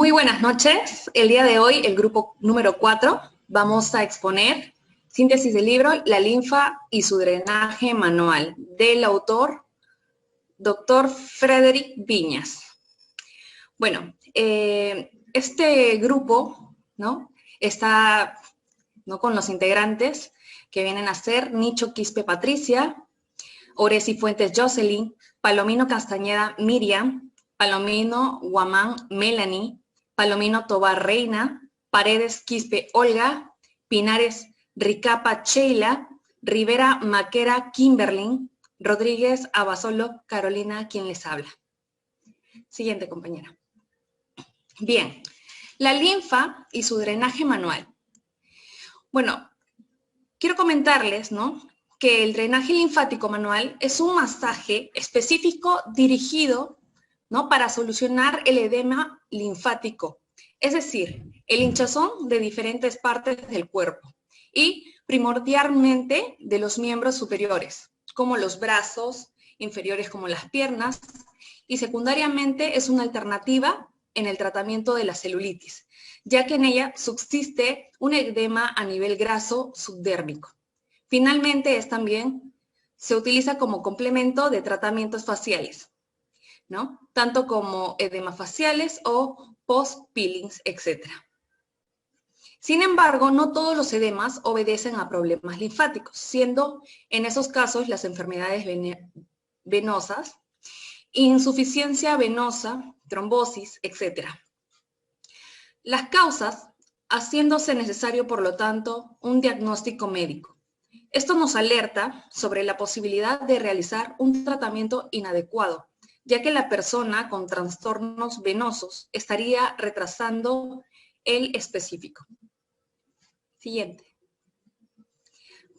Muy buenas noches. El día de hoy, el grupo número 4, vamos a exponer síntesis del libro La linfa y su drenaje manual, del autor Dr. Frederick Viñas. Bueno, este grupo, ¿no?, está, ¿no?, con los integrantes que vienen a ser Nicho Quispe Patricia, Oresi Fuentes Jocelyn, Palomino Castañeda Miriam, Palomino Guamán Melanie, Palomino Tobar Reina, Paredes Quispe Olga, Pinares Ricapa Sheila, Rivera Maquera Kimberlyn, Rodríguez Abasolo Carolina, quien les habla. Siguiente, compañera. Bien, la linfa y su drenaje manual. Bueno, quiero comentarles, ¿no?, que el drenaje linfático manual es un masaje específico dirigido, ¿no?, para solucionar el edema linfático, es decir, el hinchazón de diferentes partes del cuerpo y primordialmente de los miembros superiores, como los brazos, inferiores como las piernas, y secundariamente es una alternativa en el tratamiento de la celulitis, ya que en ella subsiste un edema a nivel graso subdérmico. Finalmente, se utiliza como complemento de tratamientos faciales, ¿no?, tanto como edemas faciales o post-peelings, etc. Sin embargo, no todos los edemas obedecen a problemas linfáticos, siendo en esos casos las enfermedades venosas, insuficiencia venosa, trombosis, etc. Las causas, haciéndose necesario, por lo tanto, un diagnóstico médico. Esto nos alerta sobre la posibilidad de realizar un tratamiento inadecuado, ya que la persona con trastornos venosos estaría retrasando el específico. Siguiente.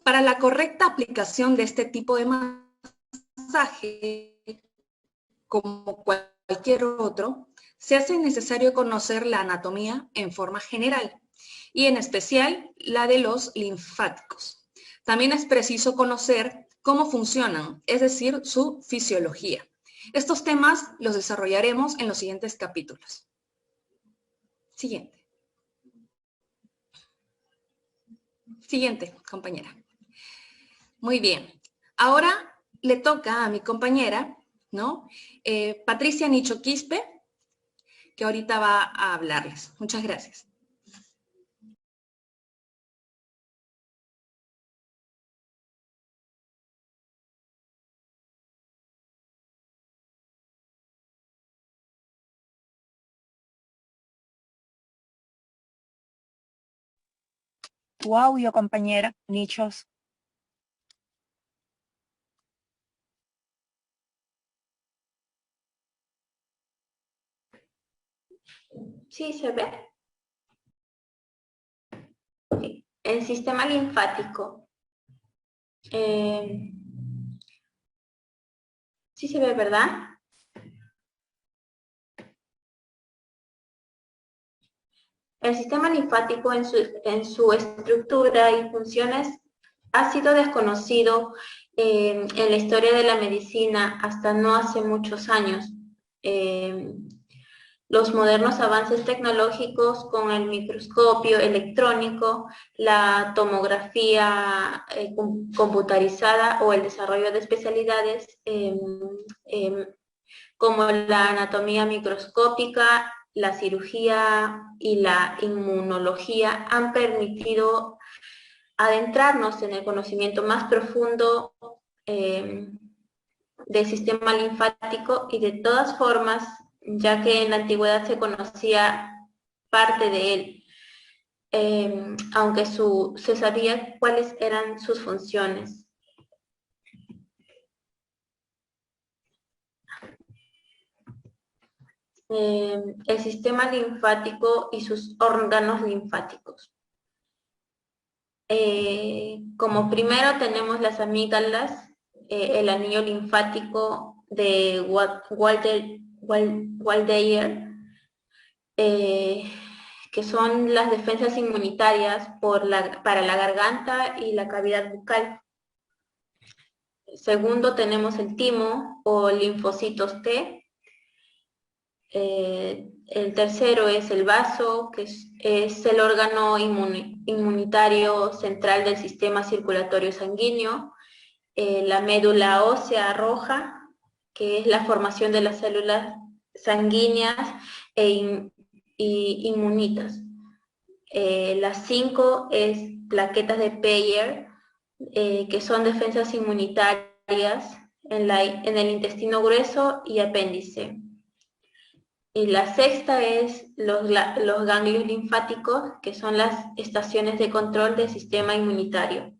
Para la correcta aplicación de este tipo de masaje, como cualquier otro, se hace necesario conocer la anatomía en forma general y en especial la de los linfáticos. También es preciso conocer cómo funcionan, es decir, su fisiología. Estos temas los desarrollaremos en los siguientes capítulos. Siguiente. Siguiente, compañera. Muy bien. Ahora le toca a mi compañera, ¿no?, Patricia Nicho Quispe, que ahorita va a hablarles. Muchas gracias. Tu audio, compañera, Nichos. Sí, se ve. El sistema linfático. Sí se ve, ¿verdad? El sistema linfático en su estructura y funciones ha sido desconocido en la historia de la medicina hasta no hace muchos años. Los modernos avances tecnológicos con el microscopio electrónico, la tomografía computarizada o el desarrollo de especialidades como la anatomía microscópica, la cirugía y la inmunología han permitido adentrarnos en el conocimiento más profundo del sistema linfático y de todas formas, ya que en la antigüedad se conocía parte de él, aunque se sabía cuáles eran sus funciones. El sistema linfático y sus órganos linfáticos. Como primero tenemos las amígdalas, el anillo linfático de Waldeyer, que son las defensas inmunitarias para la garganta y la cavidad bucal. Segundo tenemos el timo o linfocitos T, El tercero es el vaso, que es el órgano inmunitario central del sistema circulatorio sanguíneo. La médula ósea roja, que es la formación de las células sanguíneas y inmunitas. Las 5 es plaquetas de Peyer, que son defensas inmunitarias en el intestino grueso y apéndice. Y la sexta es los ganglios linfáticos, que son las estaciones de control del sistema inmunitario.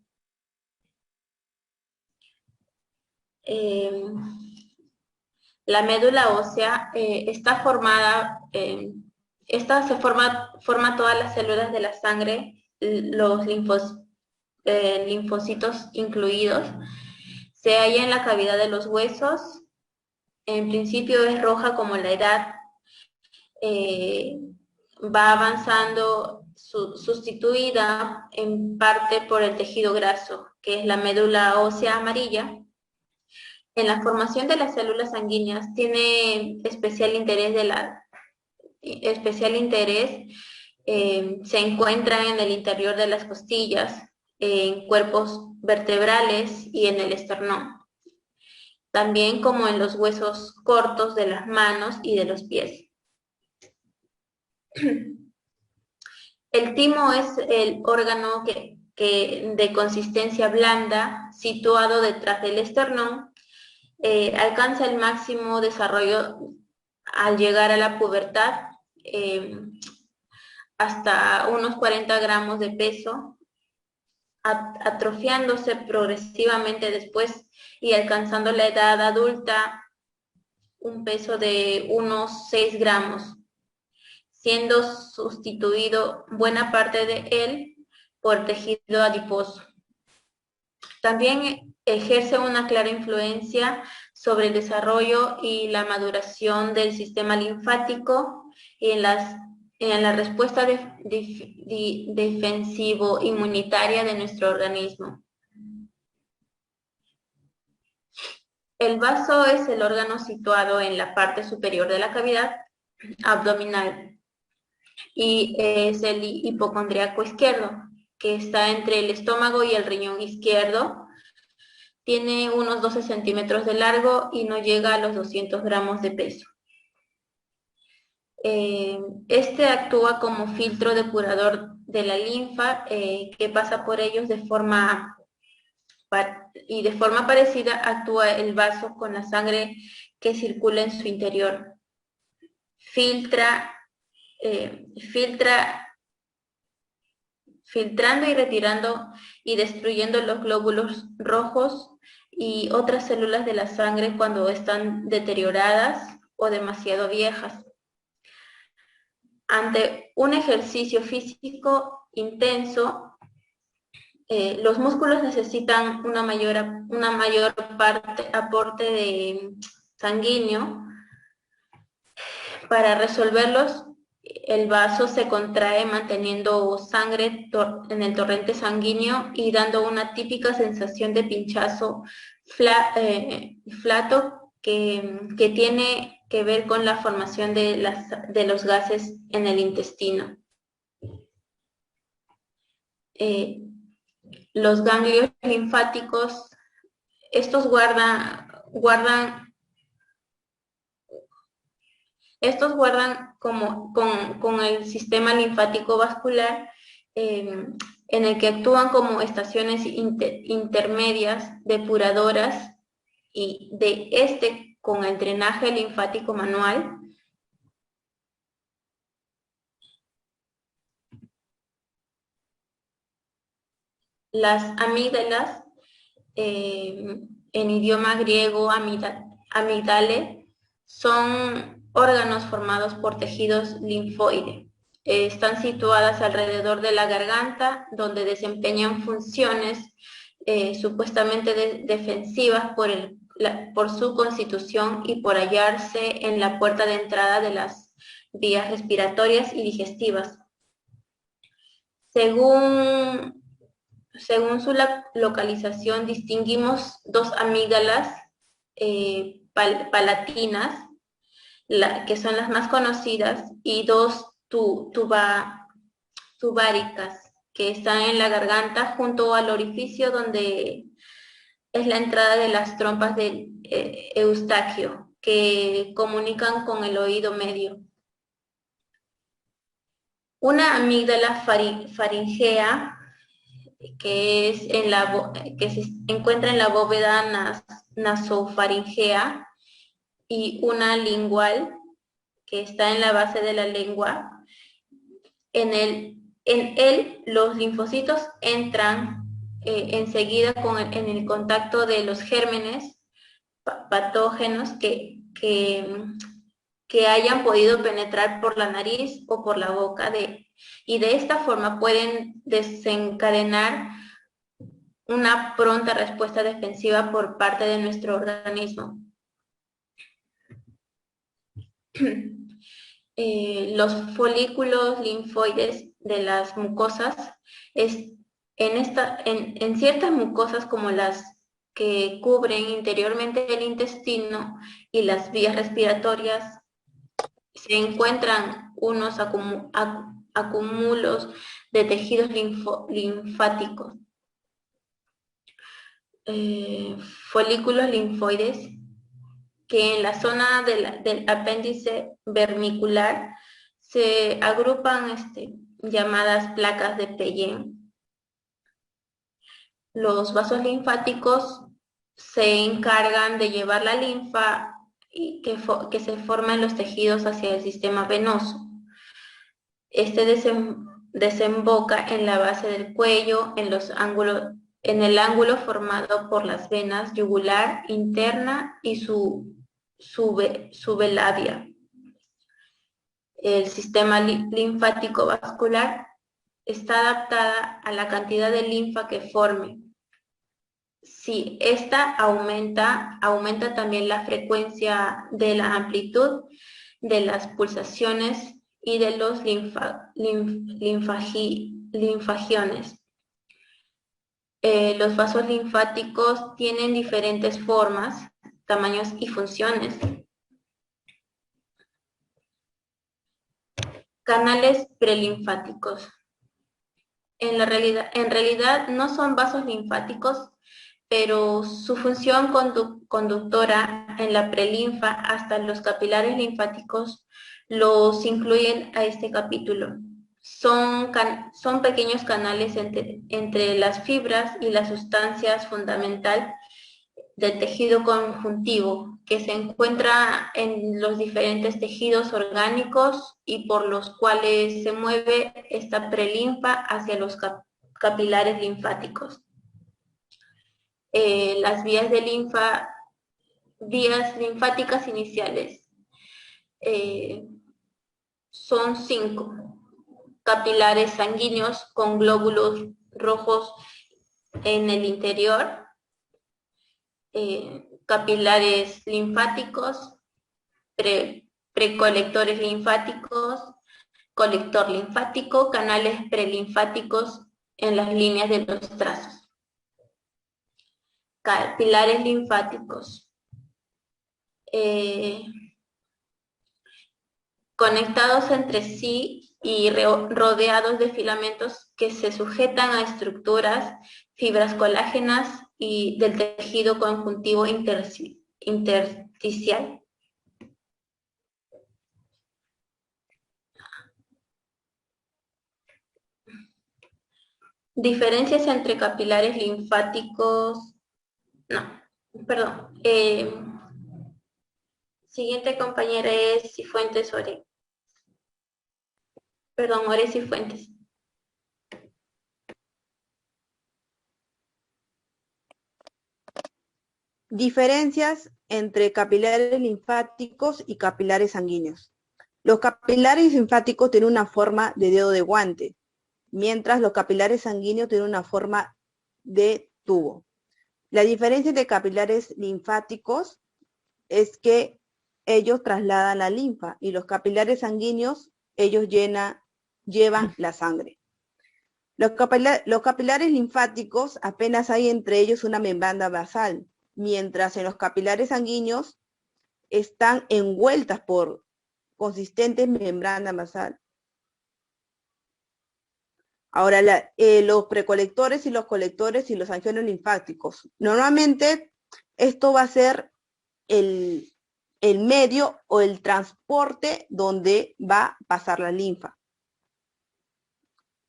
La médula ósea está formada, esta forma todas las células de la sangre, los linfocitos incluidos. Se halla en la cavidad de los huesos. En principio es roja como la edad. Va avanzando, sustituida en parte por el tejido graso, que es la médula ósea amarilla. En la formación de las células sanguíneas tiene especial interés se encuentra en el interior de las costillas, en cuerpos vertebrales y en el esternón. También como en los huesos cortos de las manos y de los pies. El timo es el órgano de consistencia blanda, situado detrás del esternón. Alcanza el máximo desarrollo al llegar a la pubertad, hasta unos 40 gramos de peso, atrofiándose progresivamente después y alcanzando la edad adulta un peso de unos 6 gramos, siendo sustituido buena parte de él por tejido adiposo. También ejerce una clara influencia sobre el desarrollo y la maduración del sistema linfático y en la respuesta defensivo-inmunitaria de nuestro organismo. El vaso es el órgano situado en la parte superior de la cavidad abdominal y es el hipocondriaco izquierdo, que está entre el estómago y el riñón izquierdo. Tiene unos 12 centímetros de largo y no llega a los 200 gramos de peso. Este actúa como filtro depurador de la linfa que pasa por ellos de forma parecida actúa el vaso con la sangre que circula en su interior. Filtrando y retirando y destruyendo los glóbulos rojos y otras células de la sangre cuando están deterioradas o demasiado viejas. Ante un ejercicio físico intenso, los músculos necesitan una mayor aporte de sanguíneo. Para resolverlos, el vaso se contrae manteniendo sangre en el torrente sanguíneo y dando una típica sensación de pinchazo flato que tiene que ver con la formación de los gases en el intestino. Los ganglios linfáticos, estos guardan con el sistema linfático vascular, en el que actúan como estaciones intermedias depuradoras y con el drenaje linfático manual. Las amígdalas, en idioma griego amigdale, son órganos formados por tejidos linfoide. Están situadas alrededor de la garganta, donde desempeñan funciones supuestamente defensivas por su constitución y por hallarse en la puerta de entrada de las vías respiratorias y digestivas. Según su localización, distinguimos dos amígdalas palatinas que son las más conocidas, y dos tubáricas, que están en la garganta junto al orificio donde es la entrada de las trompas del Eustaquio, que comunican con el oído medio. Una amígdala faringea, que se encuentra en la bóveda nasofaringea, y una lingual, que está en la base de la lengua. En él los linfocitos entran enseguida en el contacto de los gérmenes patógenos que hayan podido penetrar por la nariz o por la boca, y de esta forma pueden desencadenar una pronta respuesta defensiva por parte de nuestro organismo. Los folículos linfoides de las mucosas, en ciertas mucosas, como las que cubren interiormente el intestino y las vías respiratorias, se encuentran unos acúmulos de tejidos linfáticos. Folículos linfoides, que en la zona del apéndice vermicular se agrupan llamadas placas de Peyén. Los vasos linfáticos se encargan de llevar la linfa y que se forma en los tejidos hacia el sistema venoso. Desemboca en la base del cuello, en el ángulo formado por las venas yugular interna y subelabia. El sistema linfático vascular está adaptada a la cantidad de linfa que forme. Si esta aumenta también la frecuencia de la amplitud de las pulsaciones y de los linfagiones. Los vasos linfáticos tienen diferentes formas, tamaños y funciones. Canales prelinfáticos. En realidad no son vasos linfáticos, pero su función conductora en la prelinfa hasta los capilares linfáticos los incluyen a este capítulo. Son pequeños canales entre las fibras y la sustancia fundamental del tejido conjuntivo, que se encuentra en los diferentes tejidos orgánicos y por los cuales se mueve esta prelinfa hacia los capilares linfáticos. Las vías linfáticas iniciales son 5. Capilares sanguíneos con glóbulos rojos en el interior, capilares linfáticos, precolectores linfáticos, colector linfático, canales prelinfáticos en las líneas de los trazos. Capilares linfáticos. Conectados entre sí y rodeados de filamentos que se sujetan a estructuras, fibras colágenas y del tejido conjuntivo intersticial. Diferencias entre capilares linfáticos. Siguiente compañera es Cifuentes Ore. Ore Cifuentes. Diferencias entre capilares linfáticos y capilares sanguíneos. Los capilares linfáticos tienen una forma de dedo de guante, mientras los capilares sanguíneos tienen una forma de tubo. La diferencia entre capilares linfáticos es que ellos trasladan la linfa y los capilares sanguíneos, ellos llevan la sangre. Los capilares linfáticos apenas hay entre ellos una membrana basal, mientras en los capilares sanguíneos están envueltas por consistentes membranas basales. Ahora, los precolectores y los colectores y los angiones linfáticos. Normalmente esto va a ser el medio o el transporte donde va a pasar la linfa.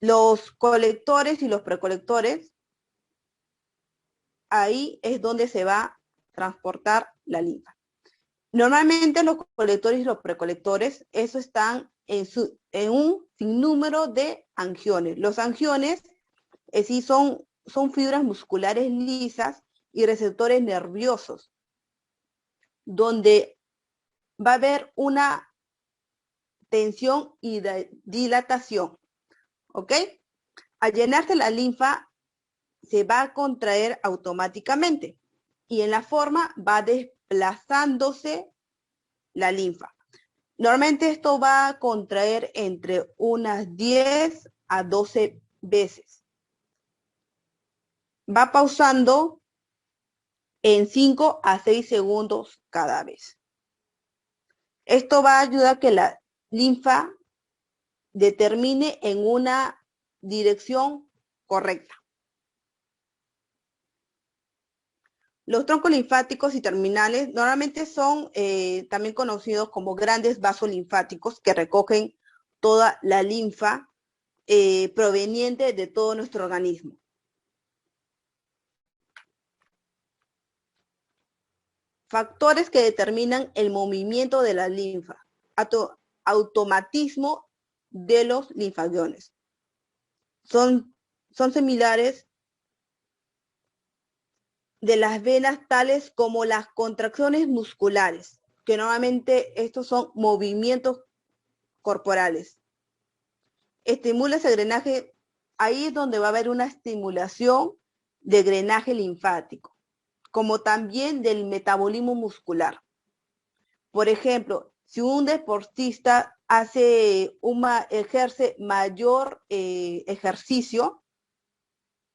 Los colectores y los precolectores, ahí es donde se va a transportar la linfa. Normalmente los colectores y los precolectores, eso están en un sinnúmero de angiones. Los angiones sí son fibras musculares lisas y receptores nerviosos, donde va a haber una tensión y dilatación, ¿ok? Al llenarse la linfa, se va a contraer automáticamente y en la forma va desplazándose la linfa. Normalmente esto va a contraer entre unas 10 a 12 veces. Va pausando en 5 a 6 segundos cada vez. Esto va a ayudar a que la linfa determine en una dirección correcta. Los troncos linfáticos y terminales normalmente son también conocidos como grandes vasos linfáticos que recogen toda la linfa proveniente de todo nuestro organismo. Factores que determinan el movimiento de la linfa. Automatismo de los linfagliones. Son similares de las venas, tales como las contracciones musculares, que normalmente estos son movimientos corporales. Estimula ese drenaje, ahí es donde va a haber una estimulación de drenaje linfático, como también del metabolismo muscular. Por ejemplo, si un deportista ejerce mayor ejercicio,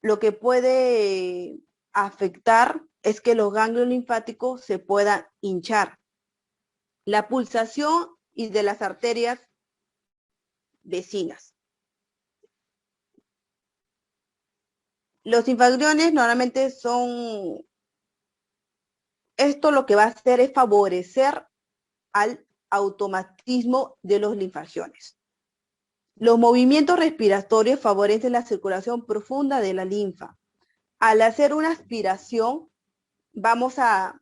lo que puede afectar es que los ganglios linfáticos se puedan hinchar. La pulsación y de las arterias vecinas. Los linfagliones normalmente son, esto lo que va a hacer es favorecer al automatismo de los linfagiones. Los movimientos respiratorios favorecen la circulación profunda de la linfa. Al hacer una aspiración, va a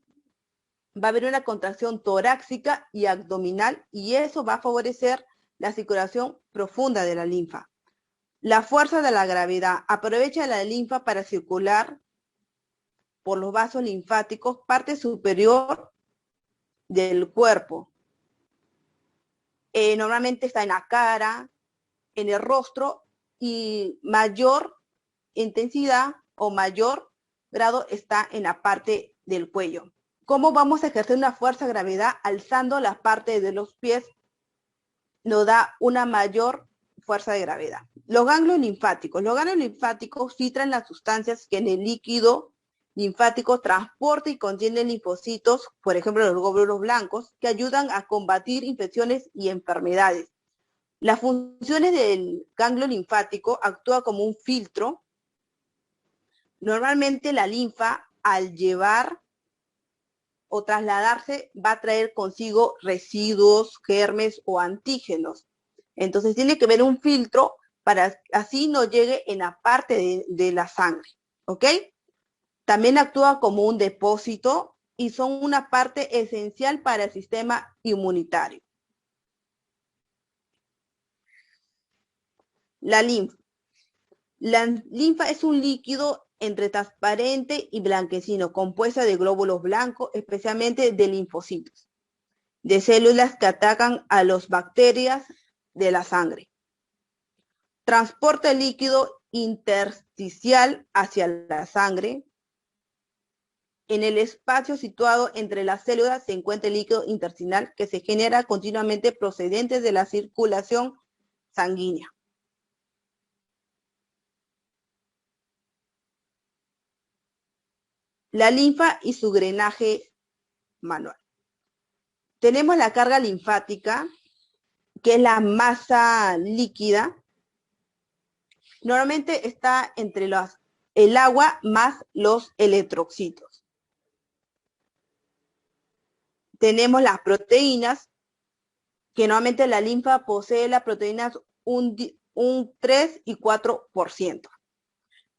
haber una contracción torácica y abdominal y eso va a favorecer la circulación profunda de la linfa. La fuerza de la gravedad aprovecha la linfa para circular por los vasos linfáticos, parte superior del cuerpo. Normalmente está en la cara, en el rostro y mayor intensidad o mayor grado está en la parte del cuello. ¿Cómo vamos a ejercer una fuerza de gravedad? Alzando la parte de los pies nos da una mayor fuerza de gravedad. Los ganglios linfáticos filtran las sustancias que en el líquido linfático transporta y contienen linfocitos, por ejemplo los glóbulos blancos, que ayudan a combatir infecciones y enfermedades. Las funciones del ganglio linfático actúa como un filtro. Normalmente la linfa, al llevar o trasladarse, va a traer consigo residuos, germes o antígenos. Entonces tiene que haber un filtro para así no llegue en la parte de la sangre, ¿ok? También actúa como un depósito y son una parte esencial para el sistema inmunitario. La linfa. La linfa es un líquido entre transparente y blanquecino, compuesta de glóbulos blancos, especialmente de linfocitos, de células que atacan a las bacterias de la sangre. Transporta el líquido intersticial hacia la sangre. En el espacio situado entre las células se encuentra el líquido intersticial que se genera continuamente procedente de la circulación sanguínea. La linfa y su drenaje manual. tenemos la carga linfática, que es la masa líquida. Normalmente está entre el agua más los electrocitos. Tenemos las proteínas, que normalmente la linfa posee las proteínas un 3 y 4%.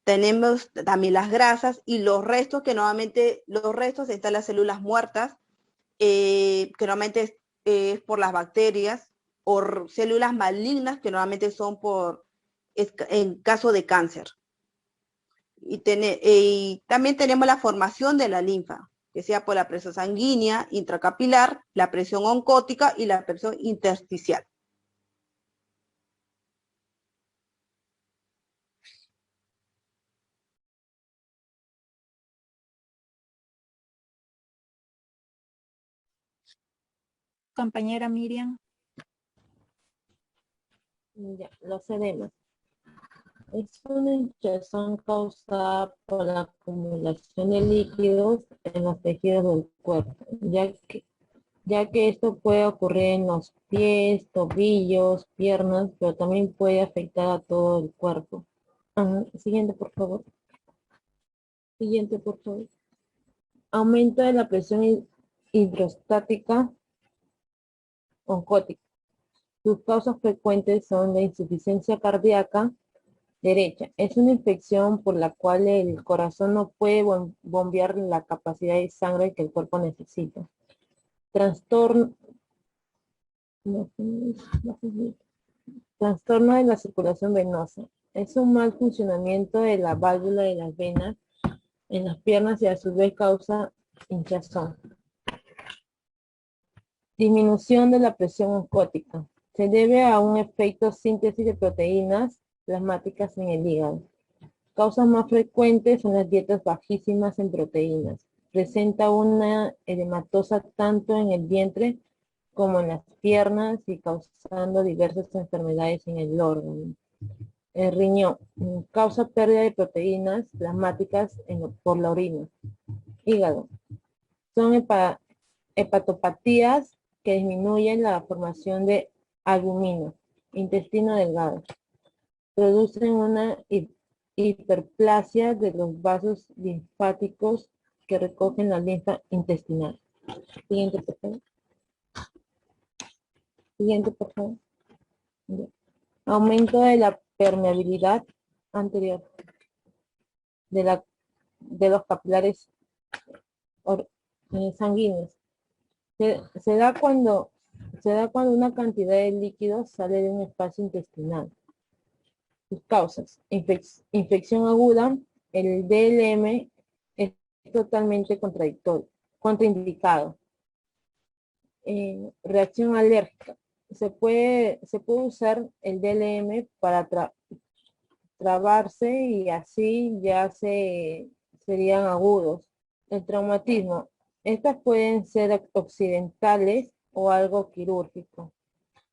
Tenemos también las grasas y los restos, que normalmente los restos están las células muertas, que normalmente es por las bacterias, o células malignas, que normalmente son en caso de cáncer. Y también tenemos la formación de la linfa, que sea por la presión sanguínea, intracapilar, la presión oncótica y la presión intersticial. Compañera Miriam. Ya, los edemas. Es una hinchazón causada por la acumulación de líquidos en los tejidos del cuerpo, ya que esto puede ocurrir en los pies, tobillos, piernas, pero también puede afectar a todo el cuerpo. Siguiente, por favor. Siguiente, por favor. Aumento de la presión hidrostática oncótica. Sus causas frecuentes son la insuficiencia cardíaca derecha. Es una infección por la cual el corazón no puede bombear la capacidad de sangre que el cuerpo necesita. Trastorno de la circulación venosa. Es un mal funcionamiento de la válvula de las venas en las piernas y a su vez causa hinchazón. Disminución de la presión oncótica. Se debe a un efecto síntesis de proteínas plasmáticas en el hígado. Causas más frecuentes son las dietas bajísimas en proteínas. Presenta una edematosa tanto en el vientre como en las piernas y causando diversas enfermedades en el órgano. El riñón causa pérdida de proteínas plasmáticas por la orina. Hígado. Son hepatopatías que disminuyen la formación de albúmina. Intestino delgado. Producen una hiperplasia de los vasos linfáticos que recogen la linfa intestinal. Siguiente, por favor. Siguiente, por favor. Aumento de la permeabilidad anterior de los capilares sanguíneos. Se da cuando una cantidad de líquido sale de un espacio intestinal. Sus causas: infección aguda. El DLM es totalmente contraindicado. Reacción alérgica. Se puede usar el DLM para trabarse y así ya serían agudos. El traumatismo. Estas pueden ser accidentales o algo quirúrgico.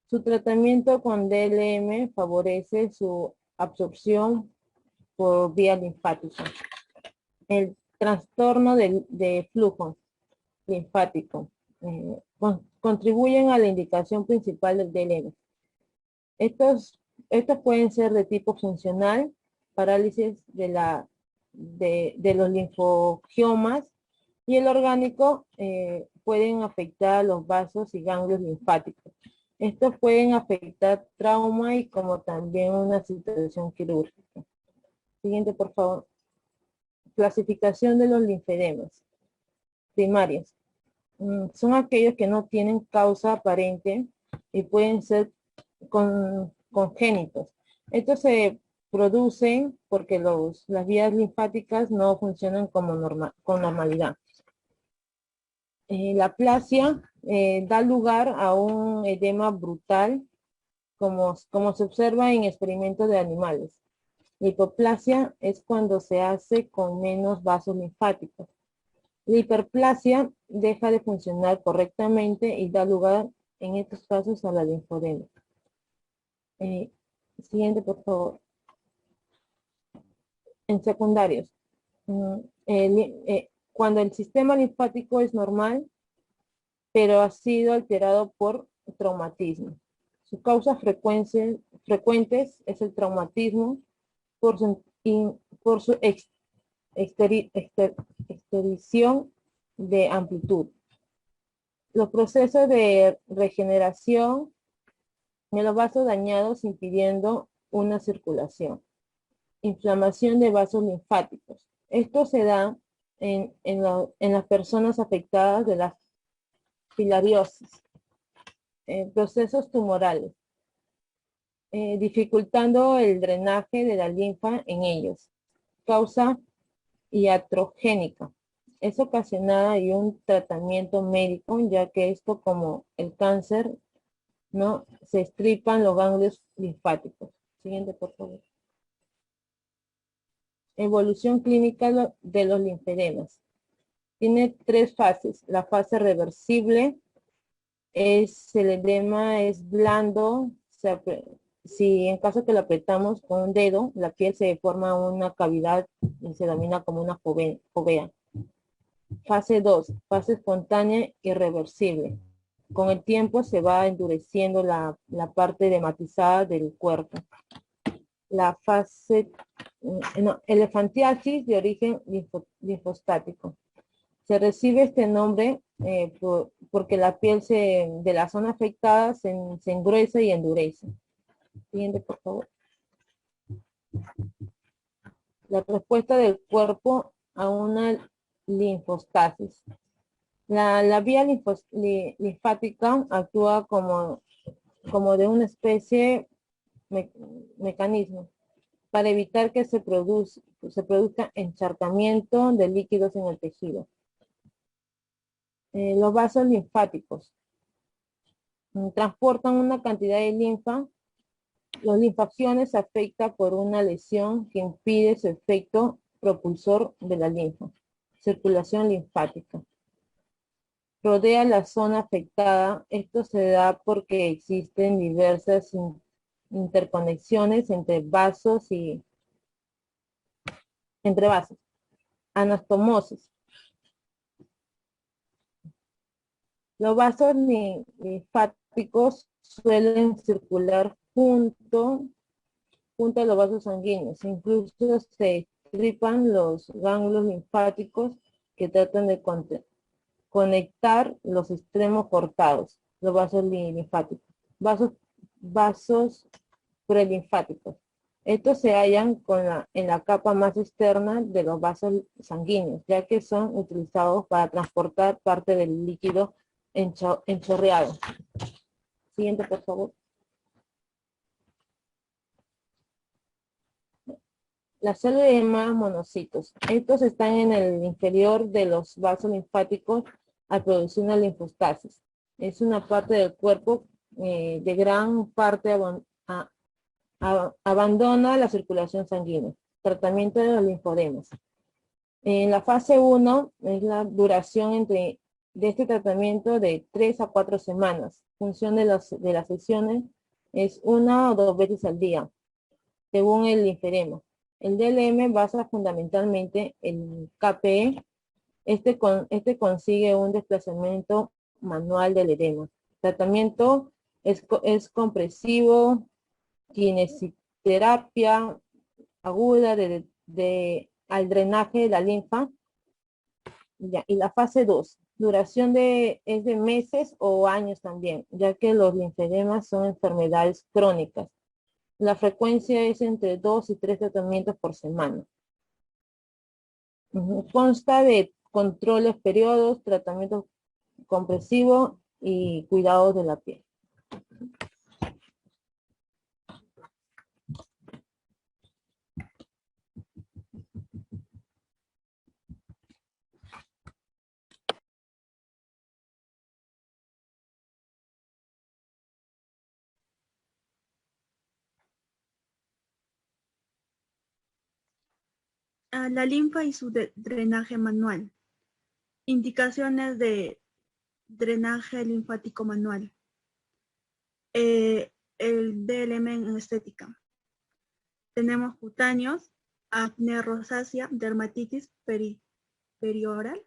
Su tratamiento con DLM favorece su absorción por vía linfática. El trastorno de flujo linfático contribuyen a la indicación principal del DLM. Estos pueden ser de tipo funcional, parálisis de los linfogiomas, y el orgánico pueden afectar los vasos y ganglios linfáticos. Estos pueden afectar trauma y como también una situación quirúrgica. Siguiente, por favor. Clasificación de los linfedemas primarios. Son aquellos que no tienen causa aparente y pueden ser congénitos. Estos se producen porque las vías linfáticas no funcionan con normalidad. La aplasia da lugar a un edema brutal, como se observa en experimentos de animales. La hipoplasia es cuando se hace con menos vasos linfáticos. La hiperplasia deja de funcionar correctamente y da lugar en estos casos a la linfodema. Siguiente, por favor. En secundarios. Cuando el sistema linfático es normal, pero ha sido alterado por traumatismo. Sus causas frecuentes es el traumatismo por su exterición de amplitud. Los procesos de regeneración de los vasos dañados impidiendo una circulación. Inflamación de vasos linfáticos. Esto se da en las personas afectadas de la filariosis. Procesos tumorales. Dificultando el drenaje de la linfa en ellos. Causa iatrogénica. Es ocasionada y un tratamiento médico, ya que esto, como el cáncer, ¿no? Se estripan los ganglios linfáticos. Siguiente, por favor. Evolución clínica de los linfedemas. Tiene 3 fases. La fase reversible el edema es blando. Si en caso que lo apretamos con un dedo, la piel se forma una cavidad y se denomina como una fovea. Fase 2, fase espontánea y reversible. Con el tiempo se va endureciendo la parte edematizada del cuerpo. La fase elefantiasis de origen linfostático. Se recibe este nombre porque la piel de la zona afectada se engruesa y endurece. Siguiente, por favor. La respuesta del cuerpo a una linfostasis. La vía linfática actúa como de una especie mecanismo para evitar que se produzca encharcamiento de líquidos en el tejido. Los vasos linfáticos transportan una cantidad de linfa. Los linfacciones se afectan por una lesión que impide su efecto propulsor de la linfa. Circulación linfática. Rodea la zona afectada. Esto se da porque existen diversas interconexiones entre vasos. Anastomosis. Los vasos linfáticos suelen circular junto a los vasos sanguíneos. Incluso se estripan los ganglios linfáticos que tratan de conectar los extremos cortados, los vasos linfáticos. Vasos prelinfáticos. Estos se hallan en la capa más externa de los vasos sanguíneos, ya que son utilizados para transportar parte del líquido enchorreado. Siguiente, por favor. Las células llamadas monocitos. Estos están en el inferior de los vasos linfáticos al producir una linfostasis. Es una parte del cuerpo de gran parte abandona la circulación sanguínea. Tratamiento de los linfodemas. En la fase 1 es la duración de este tratamiento de 3 a 4 semanas. Función de las sesiones es 1 o 2 veces al día, según el linfedema. El DLM basa fundamentalmente el KPE. Este consigue un desplazamiento manual del edema. Tratamiento es compresivo, kinesiterapia aguda al drenaje de la linfa. Y la fase 2, duración es de meses o años también, ya que los linfedemas son enfermedades crónicas. La frecuencia es entre 2 y 3 tratamientos por semana. Consta de controles periodos, tratamiento compresivo y cuidados de la piel. La linfa y su drenaje manual. Indicaciones de drenaje linfático manual. El DLM en estética. Tenemos cutáneos, acné rosácea, dermatitis perioral,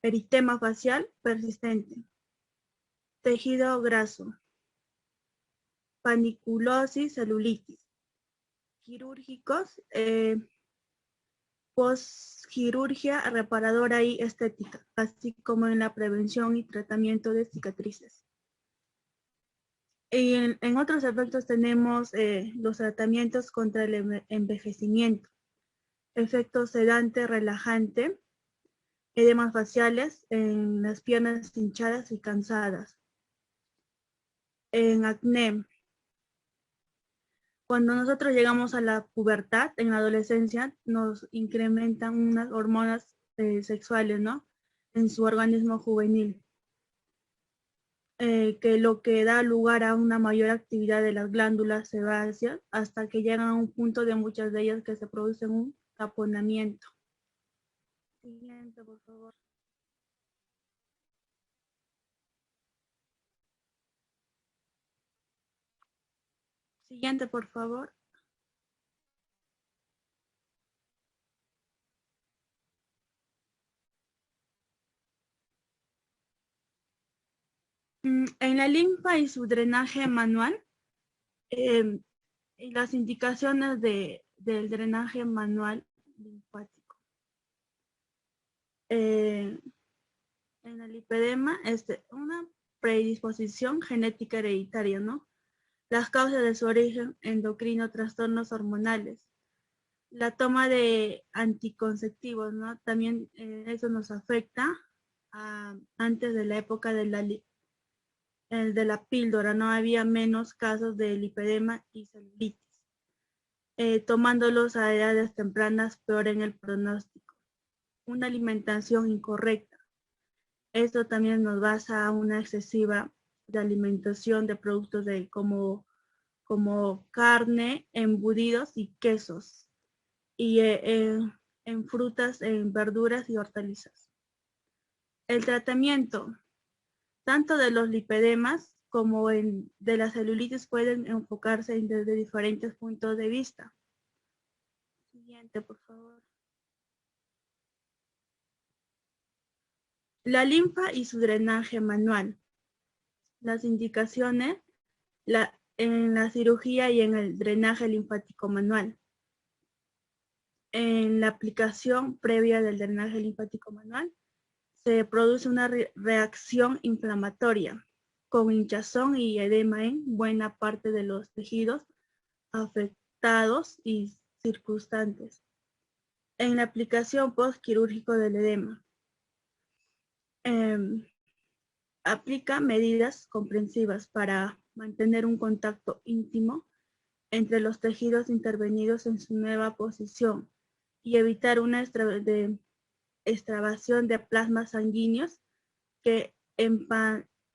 eritema facial persistente, tejido graso, paniculosis, celulitis, quirúrgicos, posquirurgia reparadora y estética, así como en la prevención y tratamiento de cicatrices. Y en otros efectos tenemos los tratamientos contra el envejecimiento, efecto sedante, relajante, edemas faciales en las piernas hinchadas y cansadas, en acné. Cuando nosotros llegamos a la pubertad, en la adolescencia, nos incrementan unas hormonas sexuales, ¿no? En su organismo juvenil, que lo que da lugar a una mayor actividad de las glándulas sebáceas hasta que llegan a un punto de muchas de ellas que se producen un taponamiento. Siguiente, por favor. Siguiente, por favor. En la linfa y su drenaje manual, y las indicaciones del drenaje manual linfático. En el lipedema es una predisposición genética hereditaria, ¿no? Las causas de su origen endocrino, trastornos hormonales. La toma de anticonceptivos, ¿no? También eso nos afecta antes de la época de la píldora, ¿no? Había menos casos de lipedema y celulitis. Tomándolos a edades tempranas peor en el pronóstico. Una alimentación incorrecta. Esto también nos basa a una excesiva de alimentación de productos como carne, embutidos y quesos. Y en frutas, en verduras y hortalizas. El tratamiento, tanto de los lipedemas como de la celulitis, pueden enfocarse desde diferentes puntos de vista. Siguiente, por favor. La linfa y su drenaje manual. Las indicaciones en la cirugía y en el drenaje linfático manual. En la aplicación previa del drenaje linfático manual, se produce una reacción inflamatoria con hinchazón y edema en buena parte de los tejidos afectados y circunstantes. En la aplicación postquirúrgico del edema, aplica medidas comprensivas para mantener un contacto íntimo entre los tejidos intervenidos en su nueva posición y evitar una extravasación de plasmas sanguíneos que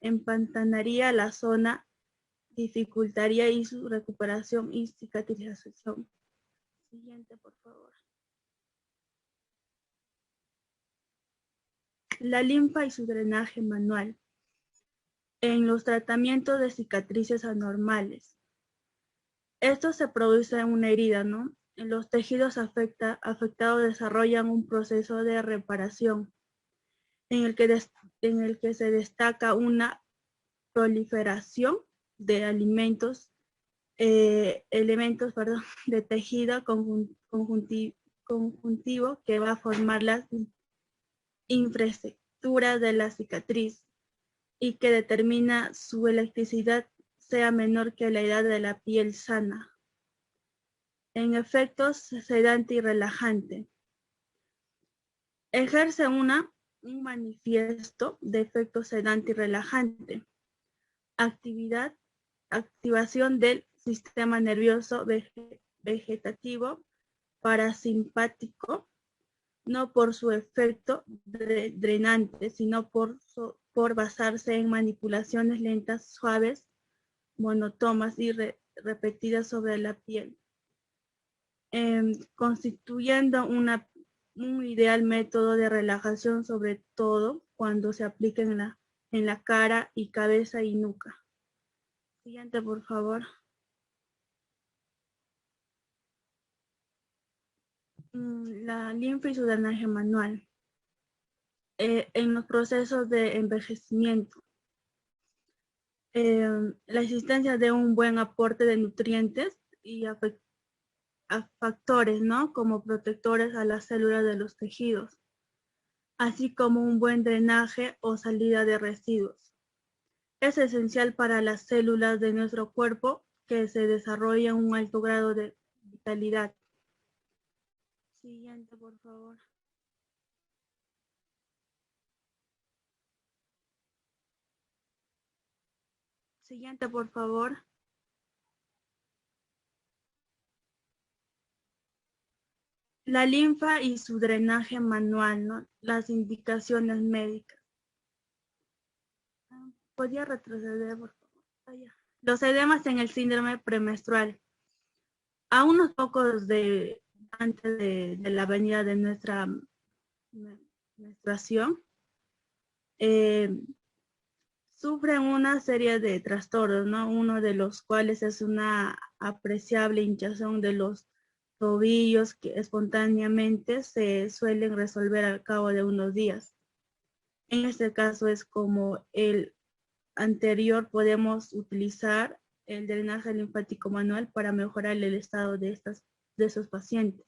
empantanaría la zona, dificultaría y su recuperación y cicatrización. Siguiente, por favor. La linfa y su drenaje manual. En los tratamientos de cicatrices anormales. Esto se produce en una herida, ¿no? Los tejidos afectados desarrollan un proceso de reparación en el que se destaca una proliferación de elementos de tejido conjuntivo que va a formar las infraestructuras de la cicatriz y que determina su elasticidad sea menor que la edad de la piel sana. En efectos sedante y relajante. Ejerce un manifiesto de efecto sedante y relajante. Activación del sistema nervioso vegetativo parasimpático, no por su efecto drenante, sino por basarse en manipulaciones lentas, suaves, monótonas y repetidas sobre la piel, constituyendo un ideal método de relajación, sobre todo cuando se aplica en la cara y cabeza y nuca. Siguiente, por favor. La linfa y su drenaje manual. En los procesos de envejecimiento. la existencia de un buen aporte de nutrientes y a factores, ¿no? Como protectores a las células de los tejidos, así como un buen drenaje o salida de residuos. Es esencial para las células de nuestro cuerpo que se desarrollen un alto grado de vitalidad. Siguiente, por favor. Siguiente, por favor. La linfa y su drenaje manual, ¿no? Las indicaciones médicas. ¿Podría retroceder, por favor? Allá. Los edemas en el síndrome premenstrual. A unos pocos antes de la venida de nuestra menstruación, sufren una serie de trastornos, ¿no? Uno de los cuales es una apreciable hinchazón de los tobillos que espontáneamente se suelen resolver al cabo de unos días. En este caso es como el anterior, podemos utilizar el drenaje linfático manual para mejorar el estado de esos pacientes,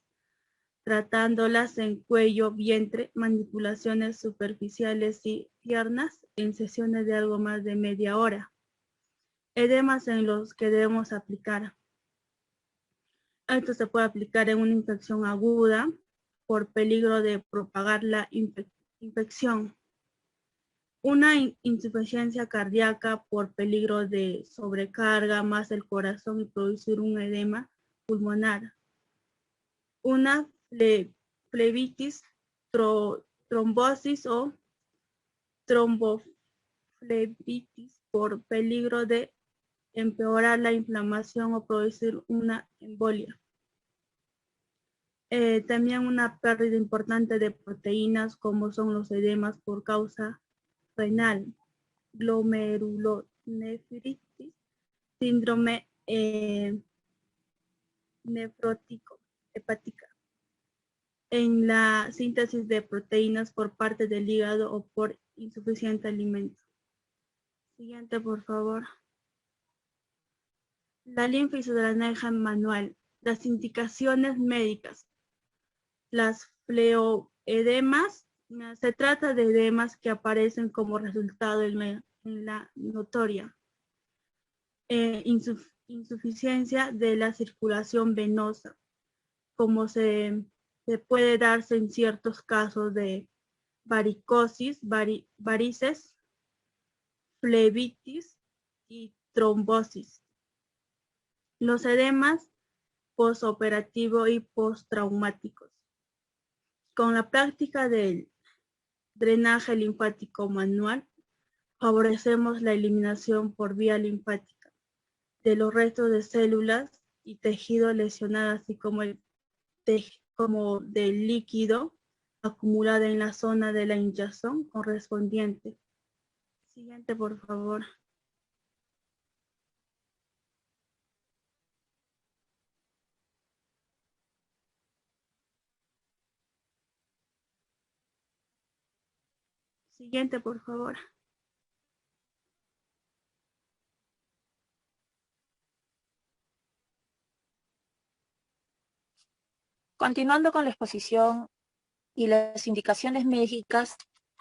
tratándolas en cuello, vientre, manipulaciones superficiales y piernas en sesiones de algo más de media hora. Edemas en los que debemos aplicar. Esto se puede aplicar en una infección aguda por peligro de propagar la infección. Una insuficiencia cardíaca por peligro de sobrecarga más el corazón y producir un edema pulmonar. Una flebitis, trombosis o tromboflebitis por peligro de empeorar la inflamación o producir una embolia. También una pérdida importante de proteínas como son los edemas por causa renal, glomerulonefritis, síndrome nefrótico, hepática, en la síntesis de proteínas por parte del hígado o por insuficiente alimento. Siguiente, por favor. La linfa y su drenaje manual. Las indicaciones médicas. Las fleoedemas. Se trata de edemas que aparecen como resultado en la notoria insuficiencia de la circulación venosa, como se puede darse en ciertos casos de varicosis, varices, flebitis y trombosis. Los edemas postoperativo y postraumáticos. Con la práctica del drenaje linfático manual, favorecemos la eliminación por vía linfática de los restos de células y tejido lesionado, así como del líquido acumulado en la zona de la hinchazón correspondiente. Siguiente, por favor. Siguiente, por favor. Continuando con la exposición y las indicaciones médicas,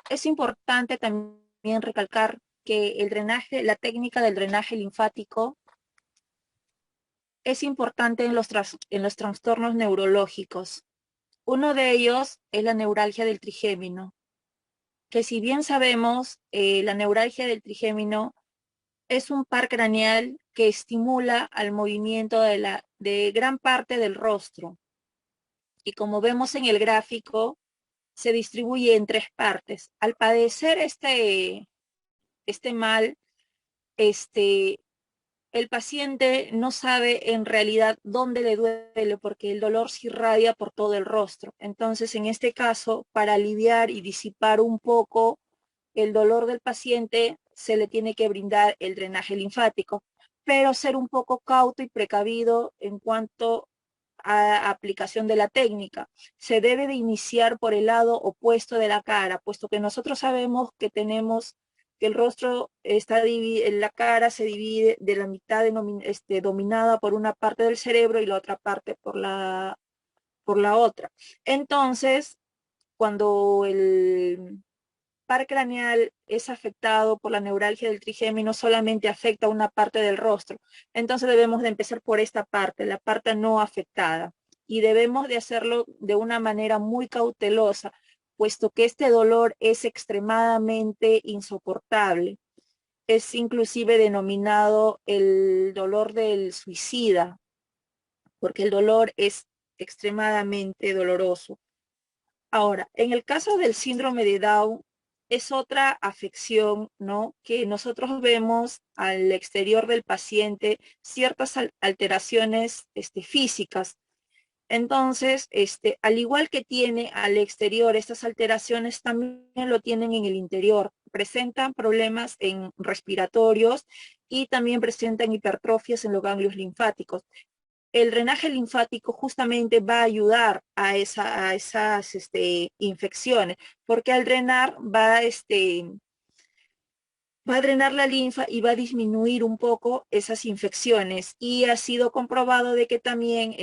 es importante también recalcar que el drenaje, la técnica del drenaje linfático es importante en los trastornos neurológicos. Uno de ellos es la neuralgia del trigémino, que si bien sabemos, la neuralgia del trigémino es un par craneal que estimula al movimiento de gran parte del rostro. Y como vemos en el gráfico, se distribuye en 3 partes. Al padecer este mal, el paciente no sabe en realidad dónde le duele porque el dolor se irradia por todo el rostro. Entonces, en este caso, para aliviar y disipar un poco el dolor del paciente, se le tiene que brindar el drenaje linfático, pero ser un poco cauto y precavido en cuanto a aplicación de la técnica. Se debe de iniciar por el lado opuesto de la cara, puesto que nosotros sabemos que tenemos que el rostro está la cara se divide de la mitad dominada por una parte del cerebro y la otra parte por la otra. Entonces, cuando el par craneal es afectado por la neuralgia del trigémino, solamente afecta una parte del rostro. Entonces debemos de empezar por esta parte, la parte no afectada. Y debemos de hacerlo de una manera muy cautelosa, puesto que este dolor es extremadamente insoportable. Es inclusive denominado el dolor del suicida, porque el dolor es extremadamente doloroso. Ahora, en el caso del síndrome de Down, es otra afección, ¿no? Que nosotros vemos al exterior del paciente ciertas alteraciones físicas. Entonces, al igual que tiene al exterior estas alteraciones, también lo tienen en el interior. Presentan problemas respiratorios y también presentan hipertrofias en los ganglios linfáticos. El drenaje linfático justamente va a ayudar a esas infecciones, porque al drenar va a drenar la linfa y va a disminuir un poco esas infecciones. Y ha sido comprobado de que también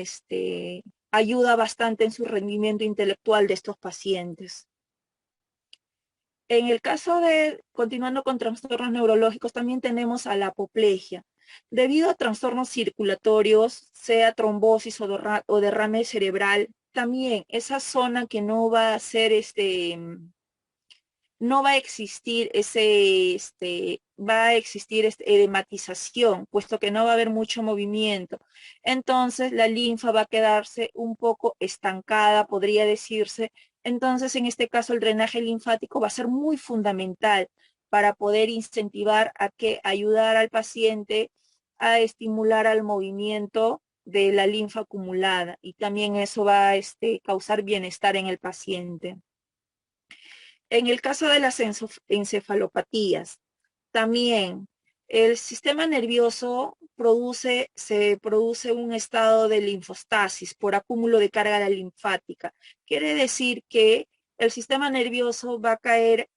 ayuda bastante en su rendimiento intelectual de estos pacientes. En el caso de, continuando con trastornos neurológicos, también tenemos a la apoplejia. Debido a trastornos circulatorios, sea trombosis o derrame cerebral, también esa zona que no va a ser no va a existir edematización, puesto que no va a haber mucho movimiento. Entonces la linfa va a quedarse un poco estancada, podría decirse. Entonces, en este caso, el drenaje linfático va a ser muy fundamental para poder incentivar ayudar al paciente a estimular al movimiento de la linfa acumulada, y también eso va a causar bienestar en el paciente. En el caso de las encefalopatías, también el sistema nervioso se produce un estado de linfostasis por acúmulo de carga linfática. Quiere decir que el sistema nervioso va a caer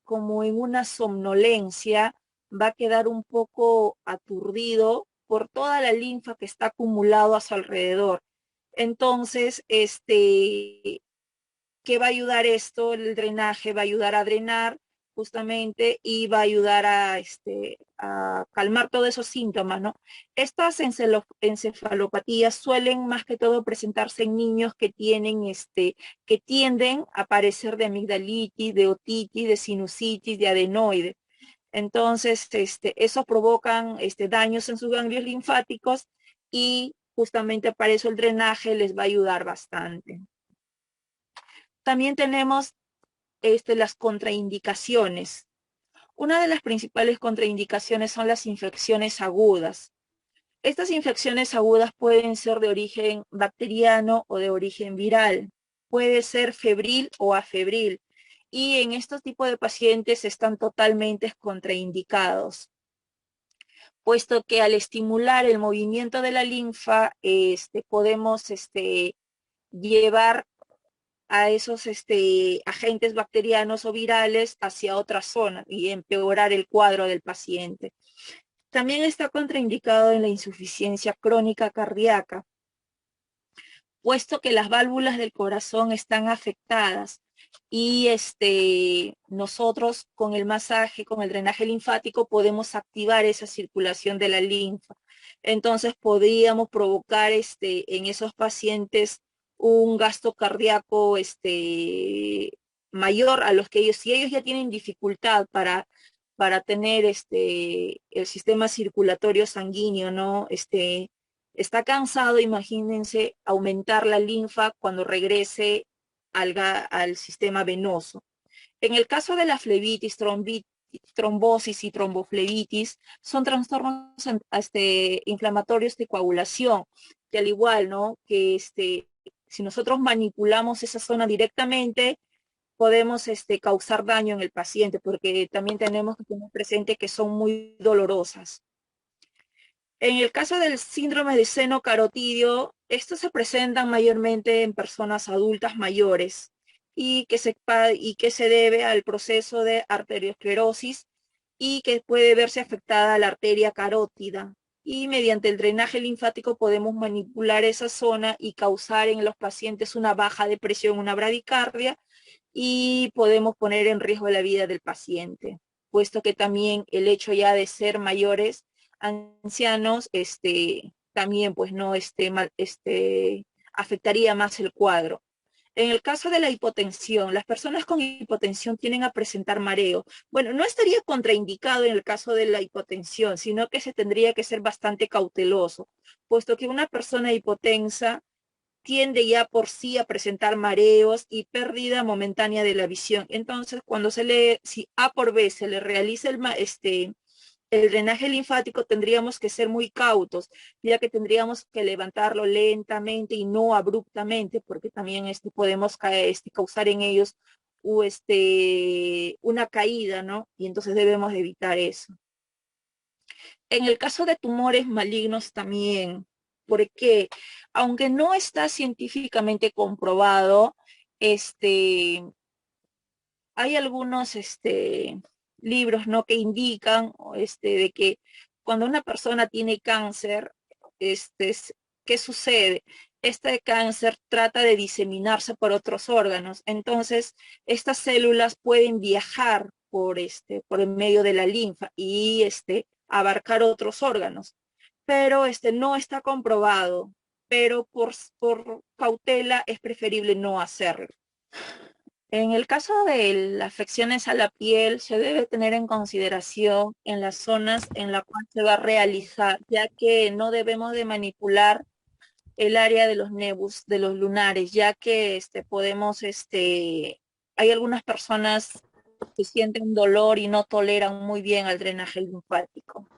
como en una somnolencia, va a quedar un poco aturdido por toda la linfa que está acumulado a su alrededor. Entonces, ¿qué va a ayudar esto? El drenaje va a ayudar a drenar justamente y va a ayudar a calmar todos esos síntomas, ¿no? Estas encefalopatías suelen más que todo presentarse en niños que tienden a padecer de amigdalitis, de otitis, de sinusitis, de adenoides. Entonces, esos provocan daños en sus ganglios linfáticos, y justamente para eso el drenaje les va a ayudar bastante. También tenemos las contraindicaciones. Una de las principales contraindicaciones son las infecciones agudas. Estas infecciones agudas pueden ser de origen bacteriano o de origen viral. Puede ser febril o afebril. Y en estos tipos de pacientes están totalmente contraindicados, puesto que al estimular el movimiento de la linfa, podemos llevar a esos agentes bacterianos o virales hacia otra zona y empeorar el cuadro del paciente. También está contraindicado en la insuficiencia crónica cardíaca, puesto que las válvulas del corazón están afectadas y nosotros con el masaje, con el drenaje linfático, podemos activar esa circulación de la linfa. Entonces podríamos provocar en esos pacientes un gasto cardíaco mayor a los que ellos, si ellos ya tienen dificultad para tener el sistema circulatorio sanguíneo, ¿no? Está cansado, imagínense, aumentar la linfa cuando regrese al sistema venoso. En el caso de la flebitis, trombosis y tromboflebitis, son trastornos inflamatorios de coagulación, que al igual, ¿no? Que si nosotros manipulamos esa zona directamente, podemos causar daño en el paciente, porque también tenemos que tener presente que son muy dolorosas. En el caso del síndrome de seno carotidio, estos se presentan mayormente en personas adultas mayores y que se debe al proceso de arteriosclerosis y que puede verse afectada la arteria carótida. Y mediante el drenaje linfático podemos manipular esa zona y causar en los pacientes una baja de presión, una bradicardia, y podemos poner en riesgo la vida del paciente, puesto que también el hecho ya de ser mayores, ancianos, también pues no afectaría más el cuadro. En el caso de la hipotensión, las personas con hipotensión tienden a presentar mareo. Bueno, no estaría contraindicado en el caso de la hipotensión, sino que se tendría que ser bastante cauteloso, puesto que una persona hipotensa tiende ya por sí a presentar mareos y pérdida momentánea de la visión. Entonces, cuando si A por B se le realiza el drenaje linfático, tendríamos que ser muy cautos, ya que tendríamos que levantarlo lentamente y no abruptamente, porque también podemos causar en ellos una caída, ¿no? Y entonces debemos evitar eso. En el caso de tumores malignos también, porque aunque no está científicamente comprobado, hay algunos libros, ¿no?, que indican de que cuando una persona tiene cáncer, ¿qué sucede? Este cáncer trata de diseminarse por otros órganos. Entonces, estas células pueden viajar por el medio de la linfa y abarcar otros órganos. Pero no está comprobado, pero por cautela es preferible no hacerlo. En el caso de las afecciones a la piel, se debe tener en consideración en las zonas en las cuales se va a realizar, ya que no debemos de manipular el área de los nebus, de los lunares, ya que hay algunas personas que sienten dolor y no toleran muy bien al drenaje linfático.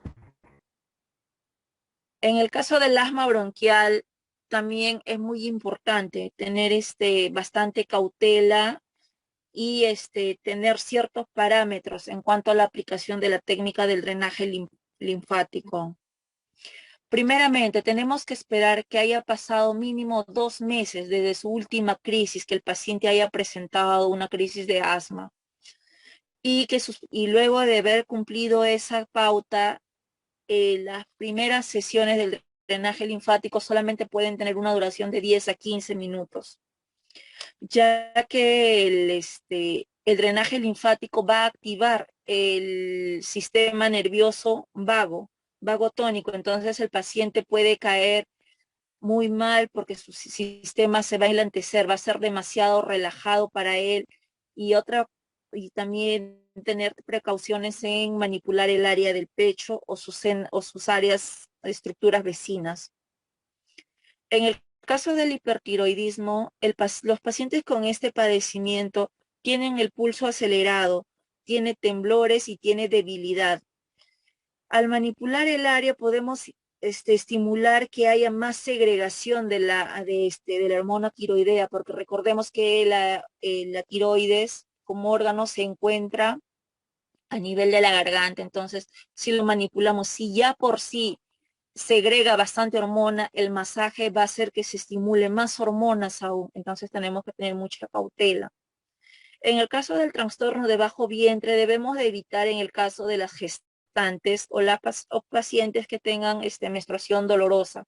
En el caso del asma bronquial, también es muy importante tener bastante cautela y tener ciertos parámetros en cuanto a la aplicación de la técnica del drenaje linfático. Primeramente, tenemos que esperar que haya pasado mínimo 2 meses desde su última crisis, que el paciente haya presentado una crisis de asma. Y luego de haber cumplido esa pauta, las primeras sesiones del drenaje linfático solamente pueden tener una duración de 10 a 15 minutos. Ya que el drenaje linfático va a activar el sistema nervioso vagotónico, entonces el paciente puede caer muy mal porque su sistema se va a enlentecer, va a ser demasiado relajado para él, y también tener precauciones en manipular el área del pecho o sus áreas, estructuras vecinas. En el caso del hipertiroidismo, los pacientes con este padecimiento tienen el pulso acelerado, tiene temblores y tiene debilidad. Al manipular el área podemos estimular que haya más segregación de la hormona tiroidea, porque recordemos que la tiroides como órgano se encuentra a nivel de la garganta. Entonces, si lo manipulamos, si ya por sí segrega bastante hormona, el masaje va a hacer que se estimule más hormonas aún. Entonces tenemos que tener mucha cautela. En el caso del trastorno de bajo vientre, debemos de evitar en el caso de las gestantes o pacientes que tengan menstruación dolorosa.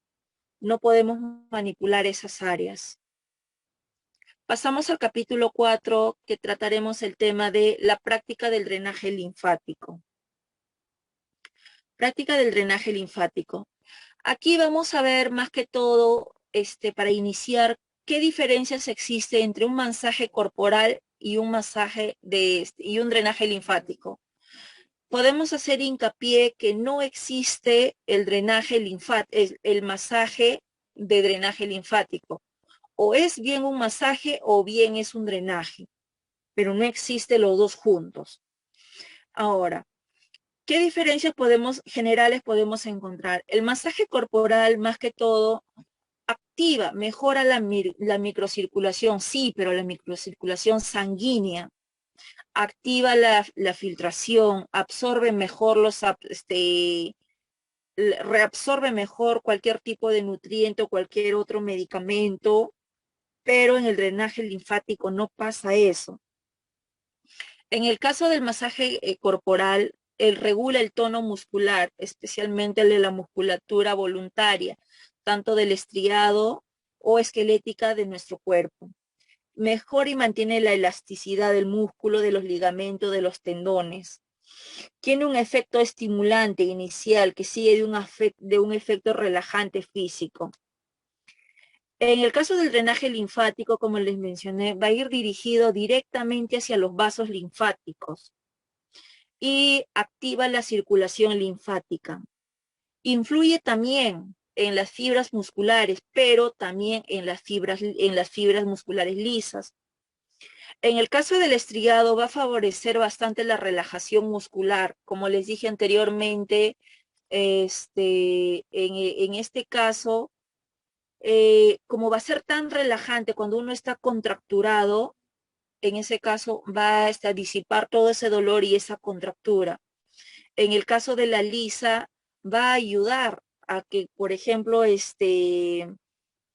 No podemos manipular esas áreas. Pasamos al capítulo 4, que trataremos el tema de la práctica del drenaje linfático. Práctica del drenaje linfático. Aquí vamos a ver más que todo, para iniciar, qué diferencias existe entre un masaje corporal y un masaje y un drenaje linfático. Podemos hacer hincapié que no existe el drenaje linfático, el masaje de drenaje linfático. O es bien un masaje o bien es un drenaje, pero no existe los dos juntos. Ahora, ¿qué diferencias generales podemos encontrar? El masaje corporal, más que todo, activa, mejora la microcirculación, sí, pero la microcirculación sanguínea. Activa la filtración, absorbe mejor reabsorbe mejor cualquier tipo de nutriente o cualquier otro medicamento, pero en el drenaje linfático no pasa eso. En el caso del masaje corporal, regula el tono muscular, especialmente el de la musculatura voluntaria, tanto del estriado o esquelética de nuestro cuerpo. Mejora y mantiene la elasticidad del músculo, de los ligamentos, de los tendones. Tiene un efecto estimulante inicial que sigue de un efecto relajante físico. En el caso del drenaje linfático, como les mencioné, va a ir dirigido directamente hacia los vasos linfáticos y activa la circulación linfática. Influye también en las fibras musculares, pero también en las fibras musculares lisas. En el caso del estriado va a favorecer bastante la relajación muscular. Como les dije anteriormente, en este caso, como va a ser tan relajante cuando uno está contracturado, en ese caso va a disipar todo ese dolor y esa contractura. En el caso de la lisa, va a ayudar a que, por ejemplo,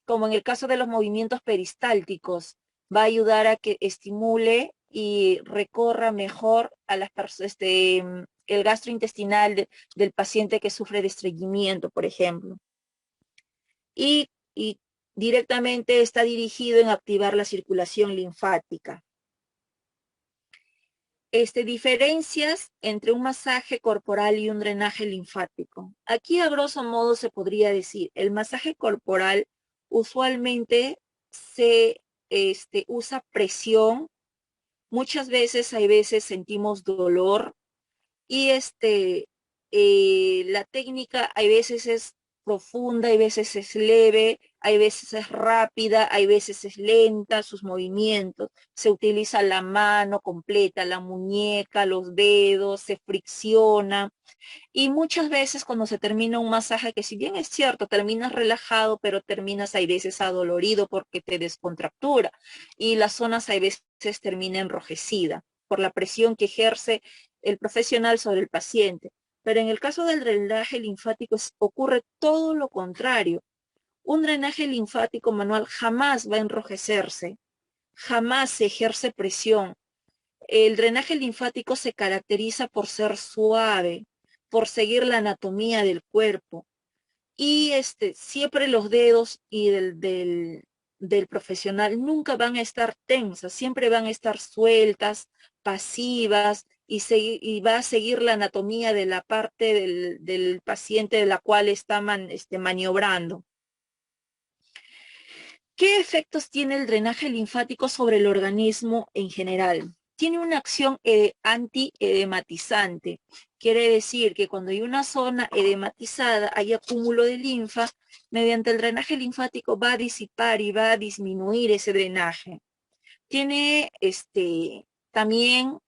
como en el caso de los movimientos peristálticos, va a ayudar a que estimule y recorra mejor a las el gastrointestinal del paciente que sufre de estreñimiento, por ejemplo. Y directamente está dirigido en activar la circulación linfática. Diferencias entre un masaje corporal y un drenaje linfático. Aquí a grosso modo se podría decir, el masaje corporal usualmente se usa presión. Muchas veces, hay veces sentimos dolor y la técnica hay veces es profunda, hay veces es leve, hay veces es rápida, hay veces es lenta, sus movimientos. Se utiliza la mano completa, la muñeca, los dedos, se fricciona. Y muchas veces cuando se termina un masaje, que si bien es cierto, terminas relajado, pero terminas hay veces adolorido porque te descontractura. Y las zonas hay veces termina enrojecida por la presión que ejerce el profesional sobre el paciente. Pero en el caso del drenaje linfático ocurre todo lo contrario. Un drenaje linfático manual jamás va a enrojecerse, jamás se ejerce presión. El drenaje linfático se caracteriza por ser suave, por seguir la anatomía del cuerpo. Y siempre los dedos y del profesional nunca van a estar tensas, siempre van a estar sueltas, pasivas, y va a seguir la anatomía de la parte del paciente de la cual está maniobrando. ¿Qué efectos tiene el drenaje linfático sobre el organismo en general? Tiene una acción antiedematizante. Quiere decir que cuando hay una zona edematizada, hay acúmulo de linfa, mediante el drenaje linfático va a disipar y va a disminuir ese drenaje. Tiene también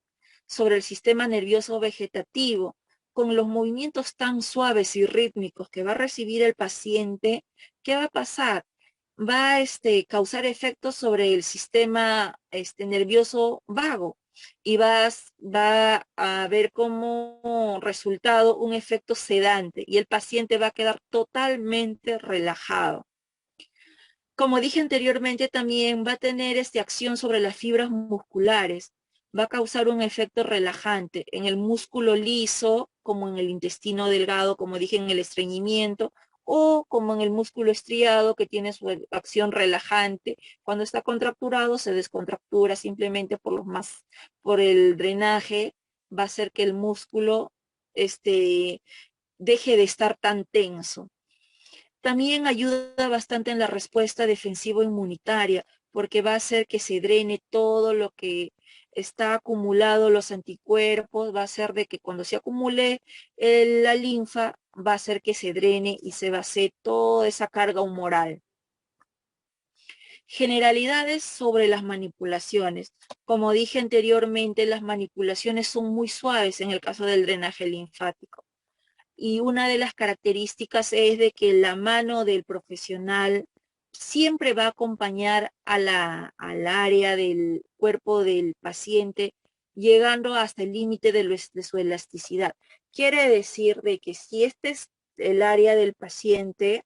sobre el sistema nervioso vegetativo, con los movimientos tan suaves y rítmicos que va a recibir el paciente. ¿Qué va a pasar? Va a causar efectos sobre el sistema nervioso vago y va a haber como resultado un efecto sedante y el paciente va a quedar totalmente relajado. Como dije anteriormente, también va a tener acción sobre las fibras musculares. Va a causar un efecto relajante en el músculo liso, como en el intestino delgado, como dije, en el estreñimiento, o como en el músculo estriado, que tiene su acción relajante. Cuando está contracturado, se descontractura simplemente por el drenaje. Va a hacer que el músculo deje de estar tan tenso. También ayuda bastante en la respuesta defensivo-inmunitaria, porque va a hacer que se drene todo lo que está acumulado, los anticuerpos, va a hacer de que cuando se acumule la linfa, va a hacer que se drene y se vacíe toda esa carga humoral. Generalidades sobre las manipulaciones. Como dije anteriormente, las manipulaciones son muy suaves en el caso del drenaje linfático. Y una de las características es de que la mano del profesional siempre va a acompañar al área del cuerpo del paciente, llegando hasta el límite de su elasticidad. Quiere decir de que si este es el área del paciente,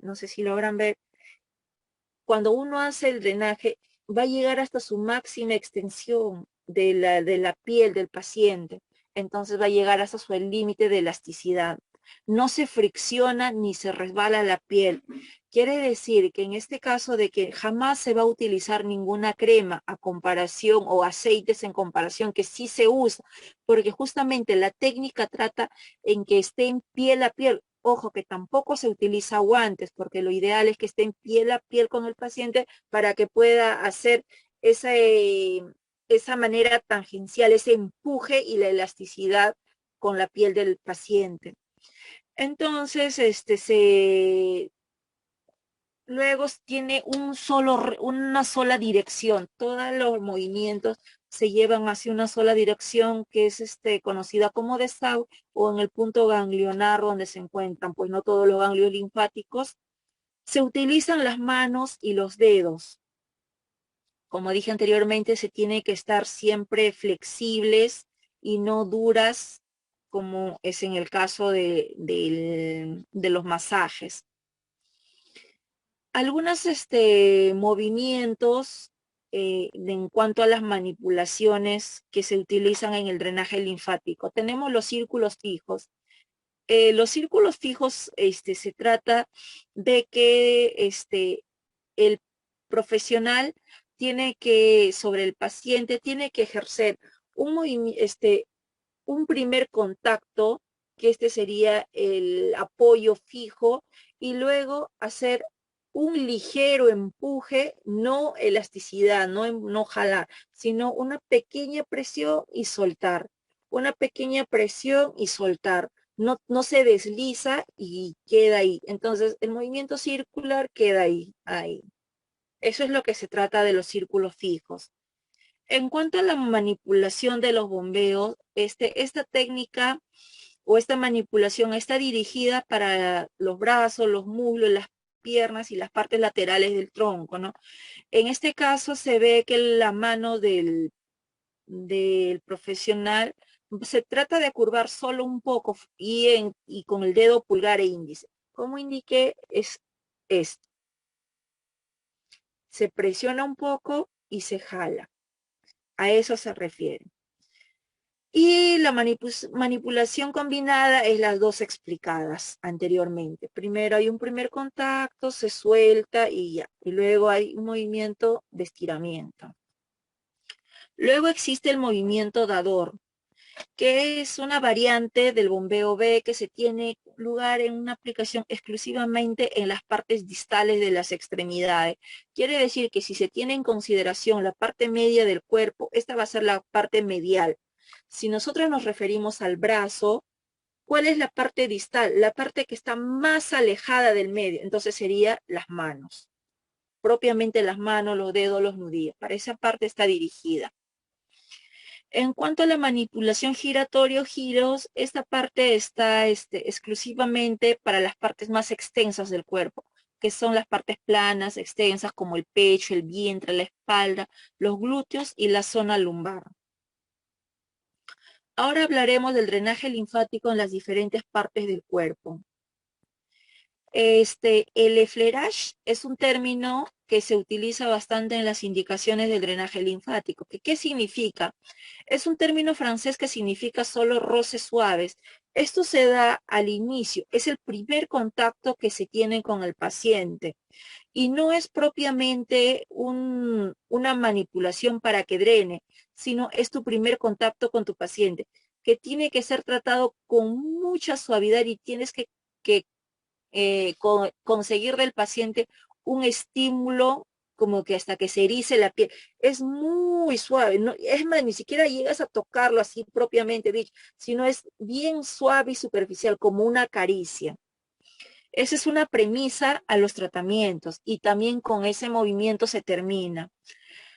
no sé si logran ver, cuando uno hace el drenaje, va a llegar hasta su máxima extensión de la piel del paciente. entonces va a llegar hasta su límite de elasticidad. No se fricciona ni se resbala la piel. Quiere decir que en este caso de que jamás se va a utilizar ninguna crema a comparación o aceites en comparación que sí se usa, porque justamente la técnica trata en que esté en piel a piel. Ojo, que tampoco se utiliza guantes, porque lo ideal es que esté en piel a piel con el paciente para que pueda hacer esa manera tangencial, ese empuje y la elasticidad con la piel del paciente. Entonces, luego tiene una sola dirección. Todos los movimientos se llevan hacia una sola dirección que es conocida como desagüe o en el punto ganglionar donde se encuentran, pues no todos los ganglios linfáticos. Se utilizan las manos y los dedos. Como dije anteriormente, se tiene que estar siempre flexibles y no duras, como es en el caso de los masajes. Algunos movimientos en cuanto a las manipulaciones que se utilizan en el drenaje linfático. Tenemos los círculos fijos. Los círculos fijos se trata de que el profesional tiene que, sobre el paciente, tiene que ejercer un primer contacto, que sería el apoyo fijo, y luego hacer un ligero empuje, no elasticidad, no jalar, sino una pequeña presión y soltar. Una pequeña presión y soltar. No se desliza y queda ahí. Entonces, el movimiento circular queda ahí. Eso es lo que se trata de los círculos fijos. En cuanto a la manipulación de los bombeos, esta técnica o esta manipulación está dirigida para los brazos, los muslos, las piernas y las partes laterales del tronco, ¿no? En este caso se ve que la mano del profesional se trata de curvar solo un poco y con el dedo pulgar e índice. Como indiqué, es esto. Se presiona un poco y se jala. A eso se refiere. Y la manipulación combinada es las dos explicadas anteriormente. Primero hay un primer contacto, se suelta y ya. Y luego hay un movimiento de estiramiento. Luego existe el movimiento dador, que es una variante del bombeo B que se tiene lugar en una aplicación exclusivamente en las partes distales de las extremidades. Quiere decir que si se tiene en consideración la parte media del cuerpo, esta va a ser la parte medial. Si nosotros nos referimos al brazo, ¿cuál es la parte distal? La parte que está más alejada del medio. Entonces sería las manos. Propiamente las manos, los dedos, los nudillos. Para esa parte está dirigida. En cuanto a la manipulación giratorio, giros, esta parte está exclusivamente para las partes más extensas del cuerpo, que son las partes planas, extensas, como el pecho, el vientre, la espalda, los glúteos y la zona lumbar. Ahora hablaremos del drenaje linfático en las diferentes partes del cuerpo. El effleurage es un término que se utiliza bastante en las indicaciones del drenaje linfático. ¿Qué significa? Es un término francés que significa solo roces suaves. Esto se da al inicio, es el primer contacto que se tiene con el paciente y no es propiamente una manipulación para que drene, sino es tu primer contacto con tu paciente, que tiene que ser tratado con mucha suavidad y tienes que conseguir del paciente un estímulo como que hasta que se erice la piel. Es muy suave, no, es más, ni siquiera llegas a tocarlo así propiamente dicho, sino es bien suave y superficial, como una caricia. Esa es una premisa a los tratamientos y también con ese movimiento se termina.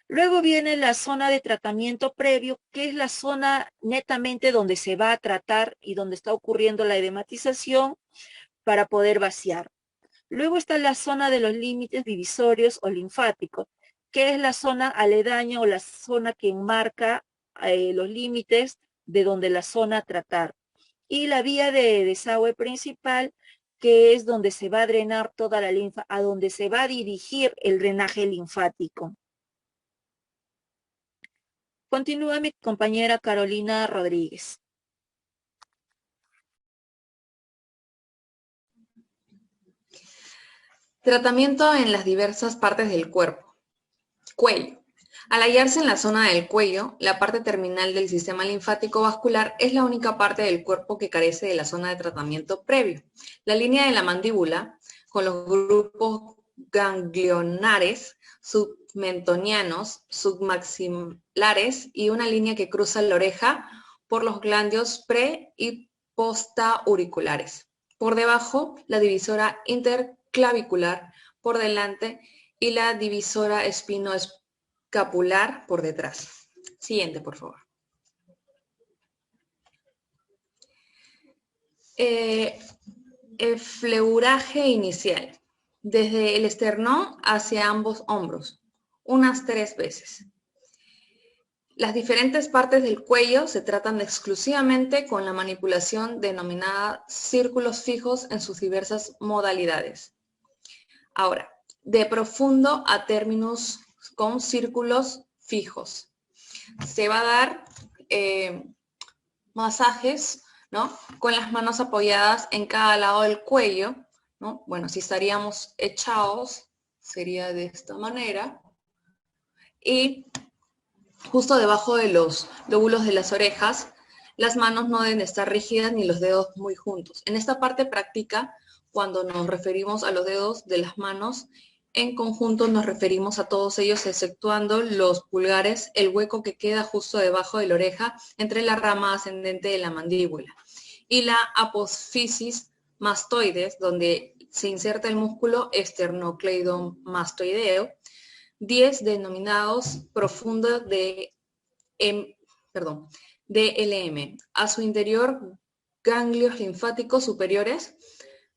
Luego viene la zona de tratamiento previo, que es la zona netamente donde se va a tratar y donde está ocurriendo la edematización para poder vaciar. Luego está la zona de los límites divisorios o linfáticos, que es la zona aledaña o la zona que enmarca los límites de donde la zona a tratar. Y la vía de desagüe principal, que es donde se va a drenar toda la linfa, a donde se va a dirigir el drenaje linfático. Continúa mi compañera Carolina Rodríguez. Tratamiento en las diversas partes del cuerpo. Cuello. Al hallarse en la zona del cuello, la parte terminal del sistema linfático vascular es la única parte del cuerpo que carece de la zona de tratamiento previo. La línea de la mandíbula, con los grupos ganglionares, submentonianos, submaxilares y una línea que cruza la oreja por los ganglios pre- y postauriculares. Por debajo, la divisora interclavicular, por delante, y la divisora espinoescapular por detrás. Siguiente, por favor. Fleuraje inicial. Desde el esternón hacia ambos hombros, unas 3 veces. Las diferentes partes del cuello se tratan exclusivamente con la manipulación denominada círculos fijos en sus diversas modalidades. Ahora, de profundo a terminus con círculos fijos. Se va a dar masajes, ¿no?, con las manos apoyadas en cada lado del cuello, ¿no? Bueno, si estaríamos echados, sería de esta manera. Y justo debajo de los lóbulos de las orejas, las manos no deben estar rígidas ni los dedos muy juntos. En esta parte práctica, cuando nos referimos a los dedos de las manos, en conjunto nos referimos a todos ellos, exceptuando los pulgares, el hueco que queda justo debajo de la oreja, entre la rama ascendente de la mandíbula, y la apófisis mastoides, donde se inserta el músculo esternocleidomastoideo, 10 denominados profundo de DLM. A su interior, ganglios linfáticos superiores,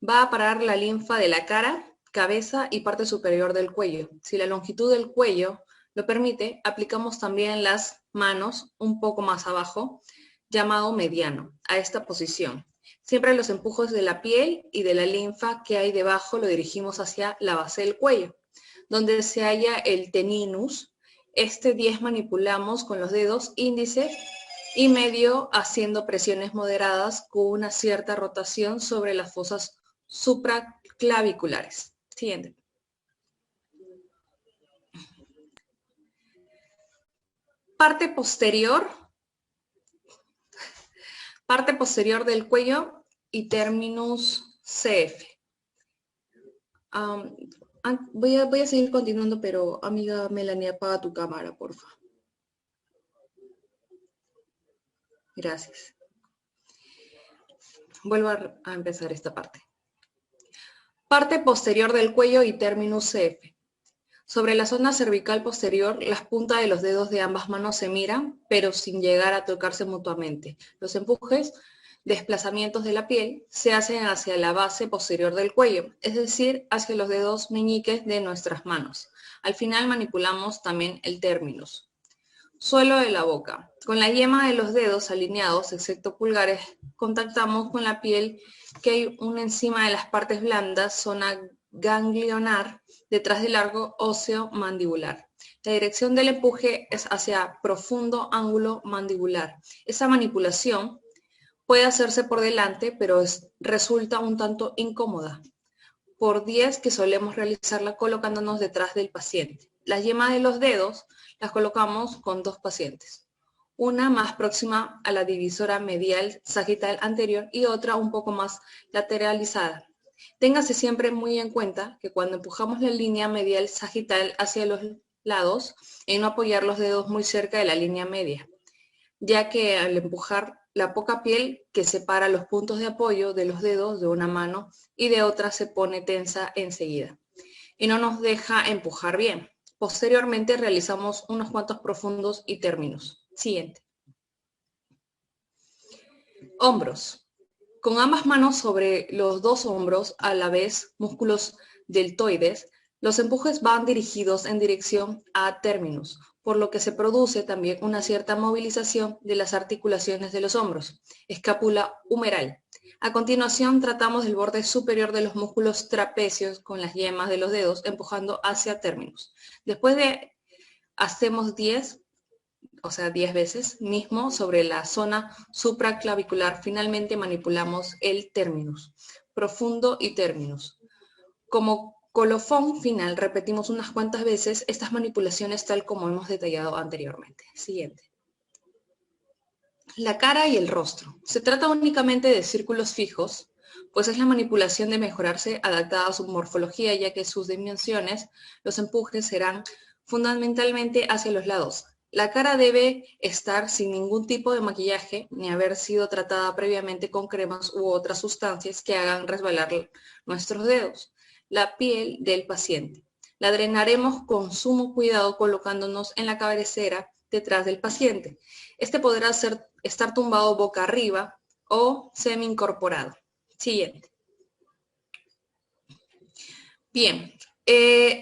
va a parar la linfa de la cara, cabeza y parte superior del cuello. Si la longitud del cuello lo permite, aplicamos también las manos un poco más abajo, llamado mediano, a esta posición. Siempre los empujos de la piel y de la linfa que hay debajo lo dirigimos hacia la base del cuello, donde se halla el teninus. Este 10 manipulamos con los dedos índice y medio, haciendo presiones moderadas con una cierta rotación sobre las fosas supraclaviculares. Siguiente. Parte posterior del cuello y terminus CF. Voy a seguir continuando, pero amiga Melanie, apaga tu cámara, por favor. Gracias. Vuelvo a empezar esta parte. Parte posterior del cuello y terminus CF. Sobre la zona cervical posterior, las puntas de los dedos de ambas manos se miran, pero sin llegar a tocarse mutuamente. Los empujes, desplazamientos de la piel, se hacen hacia la base posterior del cuello, es decir, hacia los dedos meñiques de nuestras manos. Al final manipulamos también el terminus. Suelo de la boca. Con la yema de los dedos alineados, excepto pulgares, contactamos con la piel que hay una encima de las partes blandas, zona ganglionar, detrás del largo óseo mandibular. La dirección del empuje es hacia profundo ángulo mandibular. Esa manipulación puede hacerse por delante, pero resulta un tanto incómoda. Por 10 que solemos realizarla colocándonos detrás del paciente. Las yemas de los dedos las colocamos con 2 pacientes. Una más próxima a la divisora medial sagital anterior y otra un poco más lateralizada. Téngase siempre muy en cuenta que cuando empujamos la línea medial sagital hacia los lados, en no apoyar los dedos muy cerca de la línea media, ya que al empujar la poca piel que separa los puntos de apoyo de los dedos de una mano y de otra se pone tensa enseguida y no nos deja empujar bien. Posteriormente realizamos unos cuantos profundos y términos. Siguiente. Hombros. Con ambas manos sobre los 2 hombros, a la vez músculos deltoides, los empujes van dirigidos en dirección a terminus, por lo que se produce también una cierta movilización de las articulaciones de los hombros. Escápula humeral. A continuación tratamos del borde superior de los músculos trapecios con las yemas de los dedos empujando hacia terminus. Después de hacemos 10 veces, mismo sobre la zona supraclavicular, finalmente manipulamos el terminus, profundo y terminus. Como colofón final repetimos unas cuantas veces estas manipulaciones tal como hemos detallado anteriormente. Siguiente. La cara y el rostro. Se trata únicamente de círculos fijos, pues es la manipulación de mejorarse adaptada a su morfología, ya que sus dimensiones, los empujes serán fundamentalmente hacia los lados. La cara debe estar sin ningún tipo de maquillaje, ni haber sido tratada previamente con cremas u otras sustancias que hagan resbalar nuestros dedos. La piel del paciente. La drenaremos con sumo cuidado colocándonos en la cabecera detrás del paciente. Este podrá estar tumbado boca arriba o semi-incorporado. Siguiente. Bien,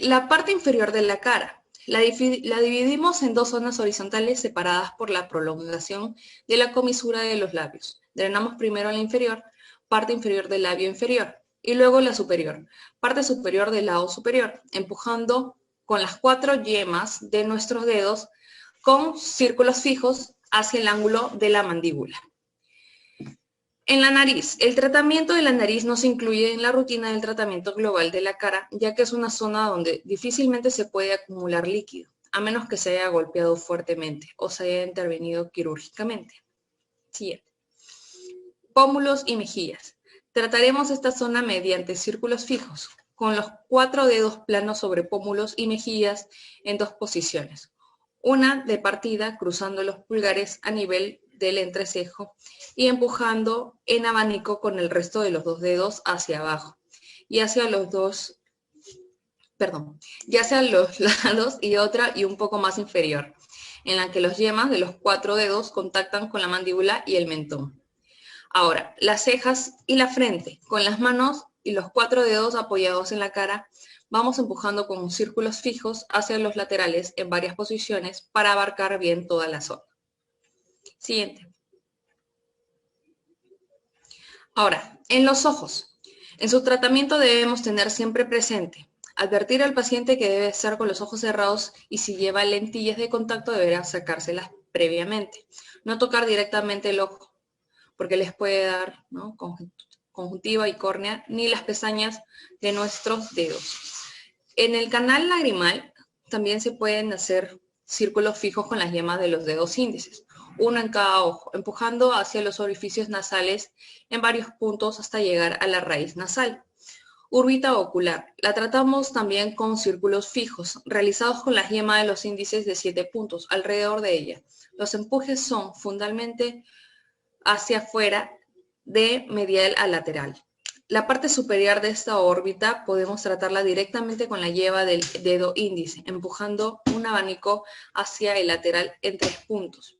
la parte inferior de la cara. La dividimos en dos zonas horizontales separadas por la prolongación de la comisura de los labios. Drenamos primero la inferior, parte inferior del labio inferior, y luego la superior, parte superior del lado superior, empujando con las 4 yemas de nuestros dedos con círculos fijos hacia el ángulo de la mandíbula. En la nariz, el tratamiento de la nariz no se incluye en la rutina del tratamiento global de la cara, ya que es una zona donde difícilmente se puede acumular líquido, a menos que se haya golpeado fuertemente o se haya intervenido quirúrgicamente. Siguiente. Pómulos y mejillas. Trataremos esta zona mediante círculos fijos, con los 4 dedos planos sobre pómulos y mejillas en 2 posiciones. Una de partida cruzando los pulgares a nivel del entrecejo y empujando en abanico con el resto de los 2 dedos hacia abajo y hacia los lados y otra y un poco más inferior, en la que los yemas de los 4 dedos contactan con la mandíbula y el mentón. Ahora, las cejas y la frente, con las manos y los 4 dedos apoyados en la cara, vamos empujando con círculos fijos hacia los laterales en varias posiciones para abarcar bien toda la zona. Siguiente. Ahora, en los ojos. En su tratamiento debemos tener siempre presente, advertir al paciente que debe estar con los ojos cerrados y si lleva lentillas de contacto deberá sacárselas previamente. No tocar directamente el ojo, porque les puede dar, ¿no?, conjuntiva y córnea, ni las pestañas de nuestros dedos. En el canal lagrimal también se pueden hacer círculos fijos con las yemas de los dedos índices, uno en cada ojo, empujando hacia los orificios nasales en varios puntos hasta llegar a la raíz nasal. Órbita ocular. La tratamos también con círculos fijos, realizados con la yema de los índices de 7 puntos alrededor de ella. Los empujes son fundamentalmente hacia afuera de medial a lateral. La parte superior de esta órbita podemos tratarla directamente con la yema del dedo índice, empujando un abanico hacia el lateral en 3 puntos.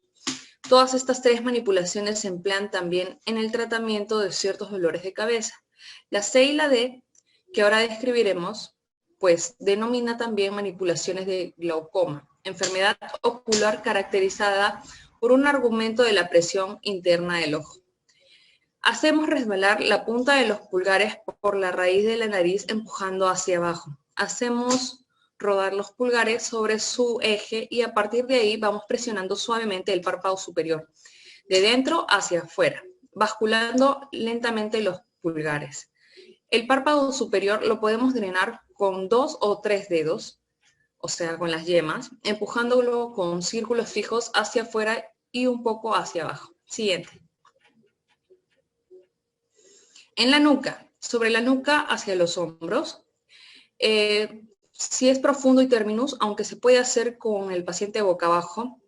Todas estas 3 manipulaciones se emplean también en el tratamiento de ciertos dolores de cabeza. La C y la D, que ahora describiremos, pues denomina también manipulaciones de glaucoma, enfermedad ocular caracterizada por un aumento de la presión interna del ojo. Hacemos resbalar la punta de los pulgares por la raíz de la nariz empujando hacia abajo. Hacemos rodar los pulgares sobre su eje y a partir de ahí vamos presionando suavemente el párpado superior, de dentro hacia afuera, basculando lentamente los pulgares. El párpado superior lo podemos drenar con 2 o 3 dedos, o sea, con las yemas, empujándolo con círculos fijos hacia afuera y un poco hacia abajo. Siguiente. En la nuca, sobre la nuca hacia los hombros. Si es profundo y terminus, aunque se puede hacer con el paciente boca abajo,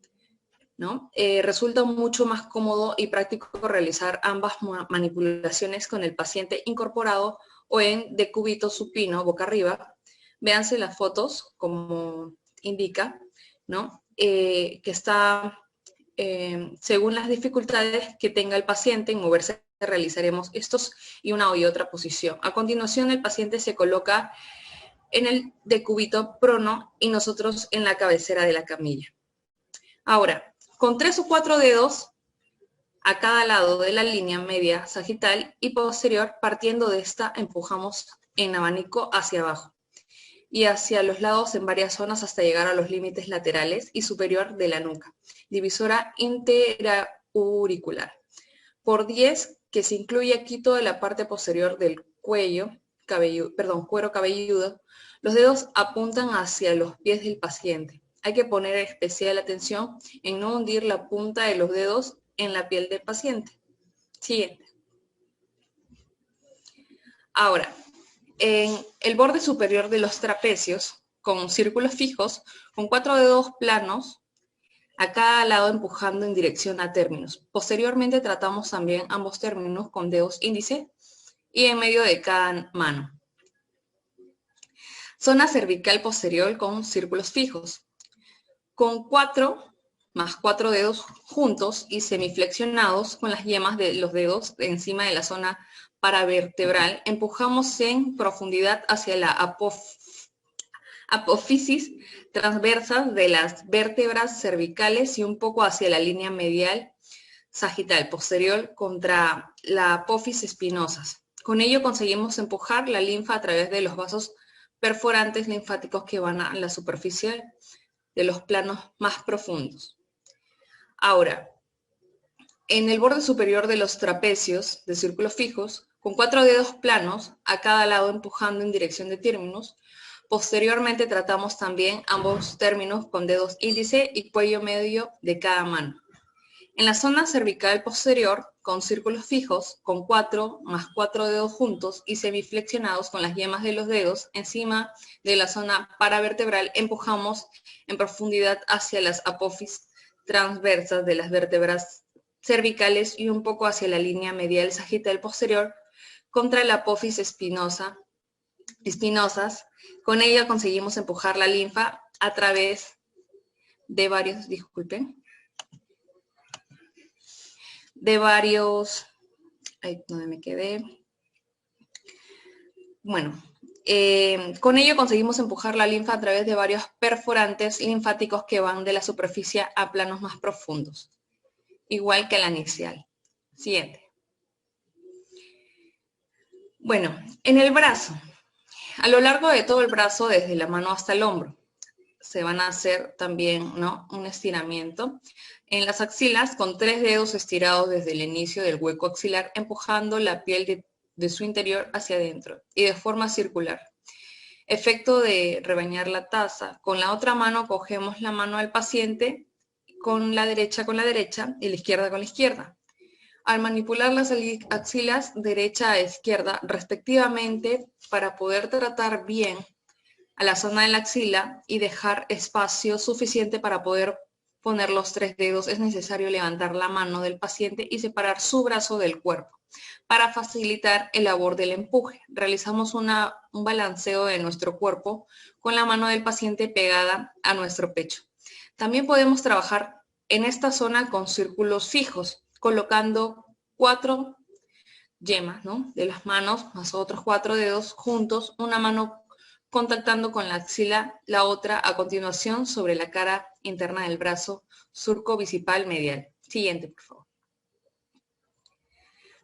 ¿no? Resulta mucho más cómodo y práctico realizar ambas manipulaciones con el paciente incorporado o en decúbito supino, boca arriba. Véanse las fotos, como indica, ¿no? Que está, según las dificultades que tenga el paciente en moverse, realizaremos estos y una y otra posición. A continuación, el paciente se coloca en el decúbito prono y nosotros en la cabecera de la camilla. Ahora, con 3 o 4 dedos a cada lado de la línea media sagital y posterior, partiendo de esta, empujamos en abanico hacia abajo y hacia los lados en varias zonas hasta llegar a los límites laterales y superior de la nuca, divisora interauricular. Por 10, que se incluye aquí toda la parte posterior del cuello, cuero cabelludo, los dedos apuntan hacia los pies del paciente. Hay que poner especial atención en no hundir la punta de los dedos en la piel del paciente. Siguiente. Ahora, en el borde superior de los trapecios, con círculos fijos, con 4 dedos planos, a cada lado empujando en dirección a términos. Posteriormente tratamos también ambos términos con dedos índice y en medio de cada mano. Zona cervical posterior con círculos fijos, con 4 más 4 dedos juntos y semiflexionados con las yemas de los dedos encima de la zona paravertebral, empujamos en profundidad hacia la apófisis transversas de las vértebras cervicales y un poco hacia la línea medial sagital posterior contra la apófisis espinosas. Con ello conseguimos empujar la linfa a través de los vasos perforantes linfáticos que van a la superficie de los planos más profundos. Ahora, en el borde superior de los trapecios de círculos fijos, con 4 dedos planos a cada lado empujando en dirección de términos, posteriormente tratamos también ambos términos con dedos índice y cuello medio de cada mano. En la zona cervical posterior, con círculos fijos, con 4 más 4 dedos juntos y semiflexionados con las yemas de los dedos encima de la zona paravertebral, empujamos en profundidad hacia las apófisis transversas de las vértebras cervicales y un poco hacia la línea medial sagital posterior contra la apófisis espinosas. Con ella conseguimos empujar la linfa a través de varios, ahí donde me quedé. Bueno, con ello conseguimos empujar la linfa a través de varios perforantes linfáticos que van de la superficie a planos más profundos, igual que la axial. Siguiente. Bueno, en el brazo, a lo largo de todo el brazo, desde la mano hasta el hombro, se van a hacer también, ¿no?, un estiramiento. En las axilas, con 3 dedos estirados desde el inicio del hueco axilar, empujando la piel de su interior hacia adentro y de forma circular. Efecto de rebañar la taza. Con la otra mano cogemos la mano al paciente con la derecha y la izquierda con la izquierda. Al manipular las axilas derecha a izquierda respectivamente para poder tratar bien a la zona de la axila y dejar espacio suficiente para poder poner los 3 dedos, es necesario levantar la mano del paciente y separar su brazo del cuerpo. Para facilitar el labor del empuje, realizamos un balanceo de nuestro cuerpo con la mano del paciente pegada a nuestro pecho. También podemos trabajar en esta zona con círculos fijos, colocando 4 yemas, ¿no?, de las manos, más otros 4 dedos juntos, una mano contactando con la axila, la otra a continuación sobre la cara interna del brazo, surco bicipital medial. Siguiente, por favor.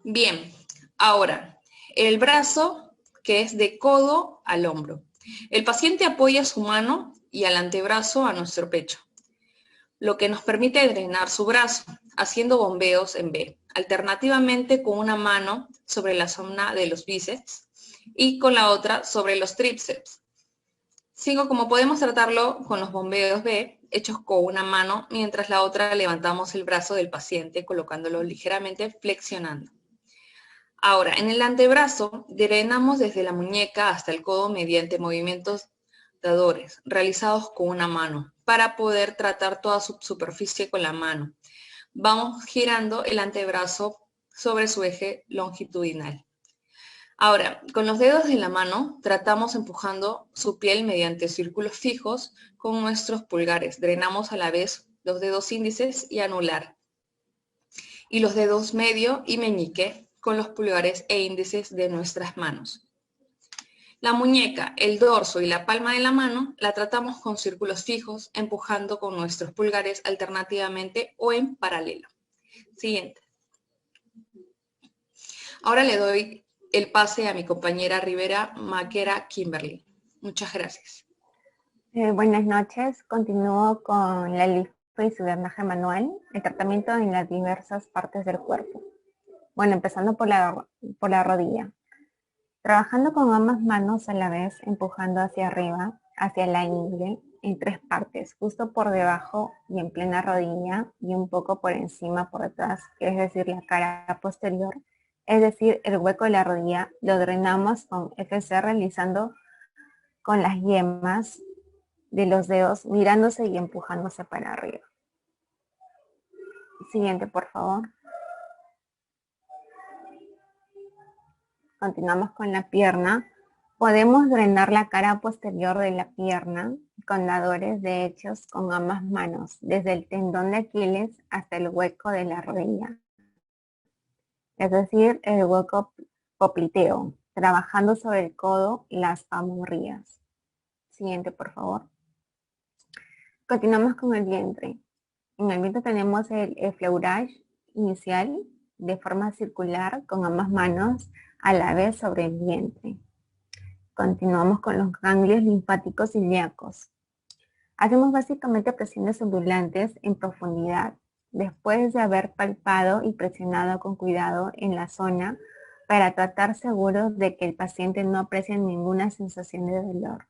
Bien, ahora, el brazo que es de codo al hombro. El paciente apoya su mano y al antebrazo a nuestro pecho, lo que nos permite drenar su brazo, haciendo bombeos en B, alternativamente con una mano sobre la zona de los bíceps y con la otra sobre los tríceps. Sigo como podemos tratarlo con los bombeos B, hechos con una mano, mientras la otra levantamos el brazo del paciente, colocándolo ligeramente flexionando. Ahora, en el antebrazo, drenamos desde la muñeca hasta el codo mediante movimientos dadores, realizados con una mano, para poder tratar toda su superficie con la mano. Vamos girando el antebrazo sobre su eje longitudinal. Ahora, con los dedos de la mano, tratamos empujando su piel mediante círculos fijos con nuestros pulgares. Drenamos a la vez los dedos índices y anular, y los dedos medio y meñique con los pulgares e índices de nuestras manos. La muñeca, el dorso y la palma de la mano la tratamos con círculos fijos, empujando con nuestros pulgares alternativamente o en paralelo. Siguiente. Ahora le doy el pase a mi compañera Rivera Maquera Kimberly. Muchas gracias. Buenas noches. Continúo con la linfa y su drenaje manual, el tratamiento en las diversas partes del cuerpo. Bueno, empezando por la rodilla. Trabajando con ambas manos a la vez, empujando hacia arriba, hacia la ingle, en 3 partes, justo por debajo y en plena rodilla, y un poco por encima, por detrás, es decir, la cara posterior, es decir, el hueco de la rodilla, lo drenamos con FC realizando con las yemas de los dedos, mirándose y empujándose para arriba. Siguiente, por favor. Continuamos con la pierna. Podemos drenar la cara posterior de la pierna con dadores de hechos con ambas manos, desde el tendón de Aquiles hasta el hueco de la rodilla. Es decir, el hueco popliteo, trabajando sobre el codo y las pantorrillas. Siguiente, por favor. Continuamos con el vientre. En el vientre tenemos el effleurage inicial de forma circular con ambas manos a la vez sobre el vientre. Continuamos con los ganglios linfáticos ilíacos. Hacemos básicamente presiones ondulantes en profundidad, después de haber palpado y presionado con cuidado en la zona para tratar seguros de que el paciente no aprecie ninguna sensación de dolor.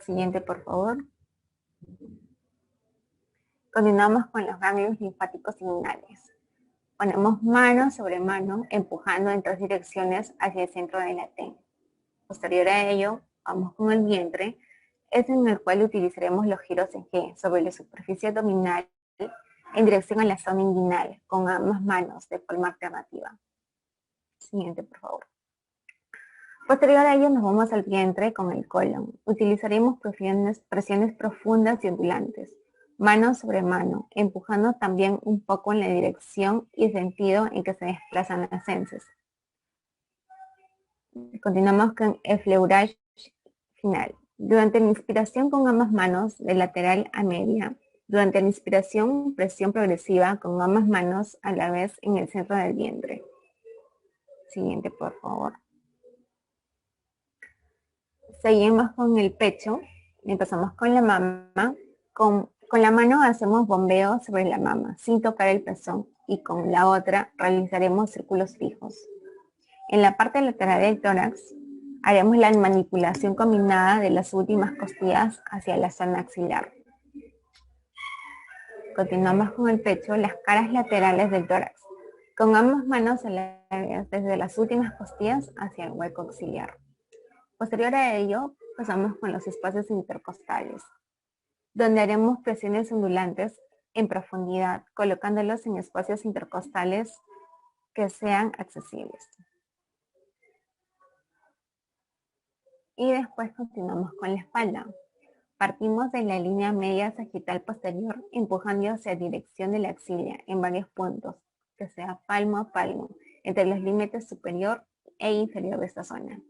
Siguiente, por favor. Continuamos con los ganglios linfáticos inguinales. Ponemos mano sobre mano, empujando en 3 direcciones hacia el centro de la T. Posterior a ello, vamos con el vientre, es en el cual utilizaremos los giros en G sobre la superficie abdominal en dirección a la zona inguinal, con ambas manos de forma alternativa. Siguiente, por favor. Posterior a ello nos vamos al vientre con el colon. Utilizaremos presiones profundas y ondulantes, mano sobre mano, empujando también un poco en la dirección y sentido en que se desplazan las heces. Continuamos con el effleurage final. Durante la inspiración con ambas manos de lateral a media. Durante la inspiración, presión progresiva con ambas manos a la vez en el centro del vientre. Siguiente, por favor. Seguimos con el pecho. Empezamos con la mama. Con la mano hacemos bombeo sobre la mama sin tocar el pezón y con la otra realizaremos círculos fijos. En la parte lateral del tórax haremos la manipulación combinada de las últimas costillas hacia la zona axilar. Continuamos con el pecho, las caras laterales del tórax, con ambas manos alargadas desde las últimas costillas hacia el hueco axilar. Posterior a ello, pasamos con los espacios intercostales, donde haremos presiones ondulantes en profundidad, colocándolos en espacios intercostales que sean accesibles. Y después continuamos con la espalda. Partimos de la línea media sagital posterior, empujando hacia dirección de la axila en varios puntos, que sea palmo a palmo, entre los límites superior e inferior de esta zona.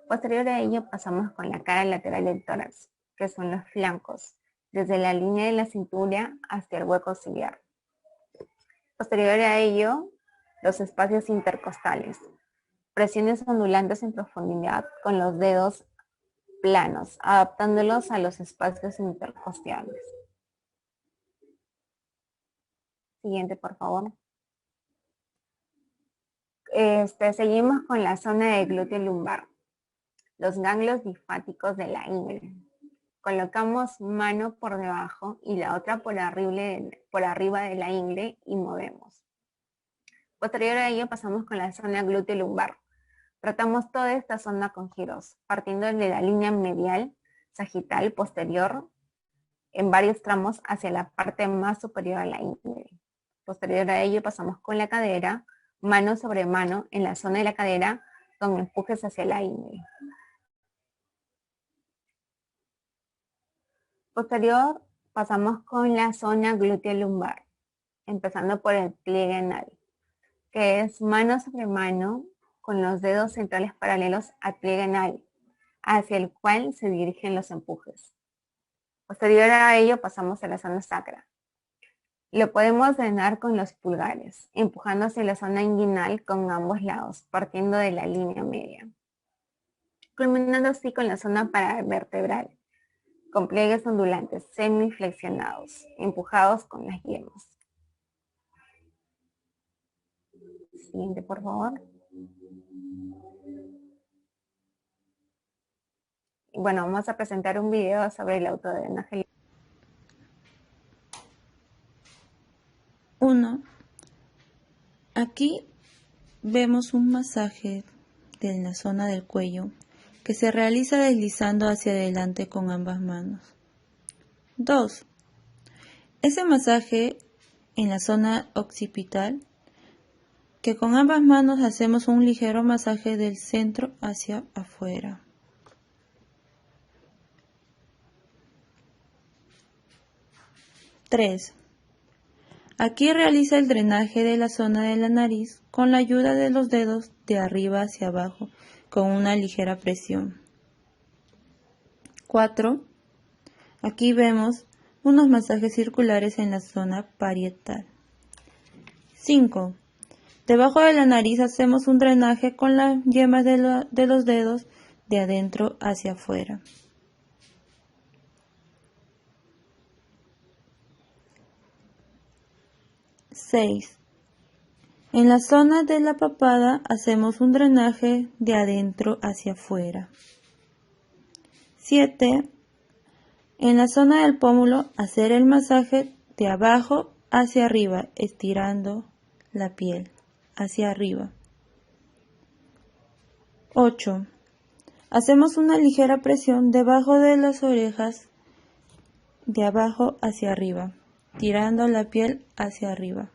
Posterior a ello pasamos con la cara lateral del tórax, que son los flancos, desde la línea de la cintura hasta el hueco ciliar. Posterior a ello, los espacios intercostales, presiones ondulantes en profundidad con los dedos planos, adaptándolos a los espacios intercostales. Siguiente, por favor. Seguimos con la zona de glúteo lumbar, los ganglios linfáticos de la ingle. Colocamos mano por debajo y la otra por arriba de la ingle y movemos. Posterior a ello pasamos con la zona glúteo lumbar. Tratamos toda esta zona con giros, partiendo de la línea medial, sagital, posterior, en varios tramos hacia la parte más superior a la ingle. Posterior a ello pasamos con la cadera, mano sobre mano en la zona de la cadera, con empujes hacia la ingle. Posterior pasamos con la zona glúteo lumbar, empezando por el pliegue anal, que es mano sobre mano, con los dedos centrales paralelos al pliegue anal, hacia el cual se dirigen los empujes. Posterior a ello pasamos a la zona sacra. Lo podemos drenar con los pulgares, empujando hacia la zona inguinal con ambos lados, partiendo de la línea media. Culminando así con la zona paravertebral, con pliegues ondulantes semiflexionados, empujados con las yemas. Siguiente, por favor. Bueno, vamos a presentar un video sobre el autodrenaje. 1. Aquí vemos un masaje de la zona del cuello que se realiza deslizando hacia adelante con ambas manos. 2. Ese masaje en la zona occipital, que con ambas manos hacemos un ligero masaje del centro hacia afuera. 3. Aquí realiza el drenaje de la zona de la nariz con la ayuda de los dedos de arriba hacia abajo con una ligera presión. 4. Aquí vemos unos masajes circulares en la zona parietal. 5. Debajo de la nariz hacemos un drenaje con las yemas de los dedos de adentro hacia afuera. 6. En la zona de la papada hacemos un drenaje de adentro hacia afuera. 7. En la zona del pómulo hacer el masaje de abajo hacia arriba, estirando la piel hacia arriba. 8. Hacemos una ligera presión debajo de las orejas de abajo hacia arriba, tirando la piel hacia arriba.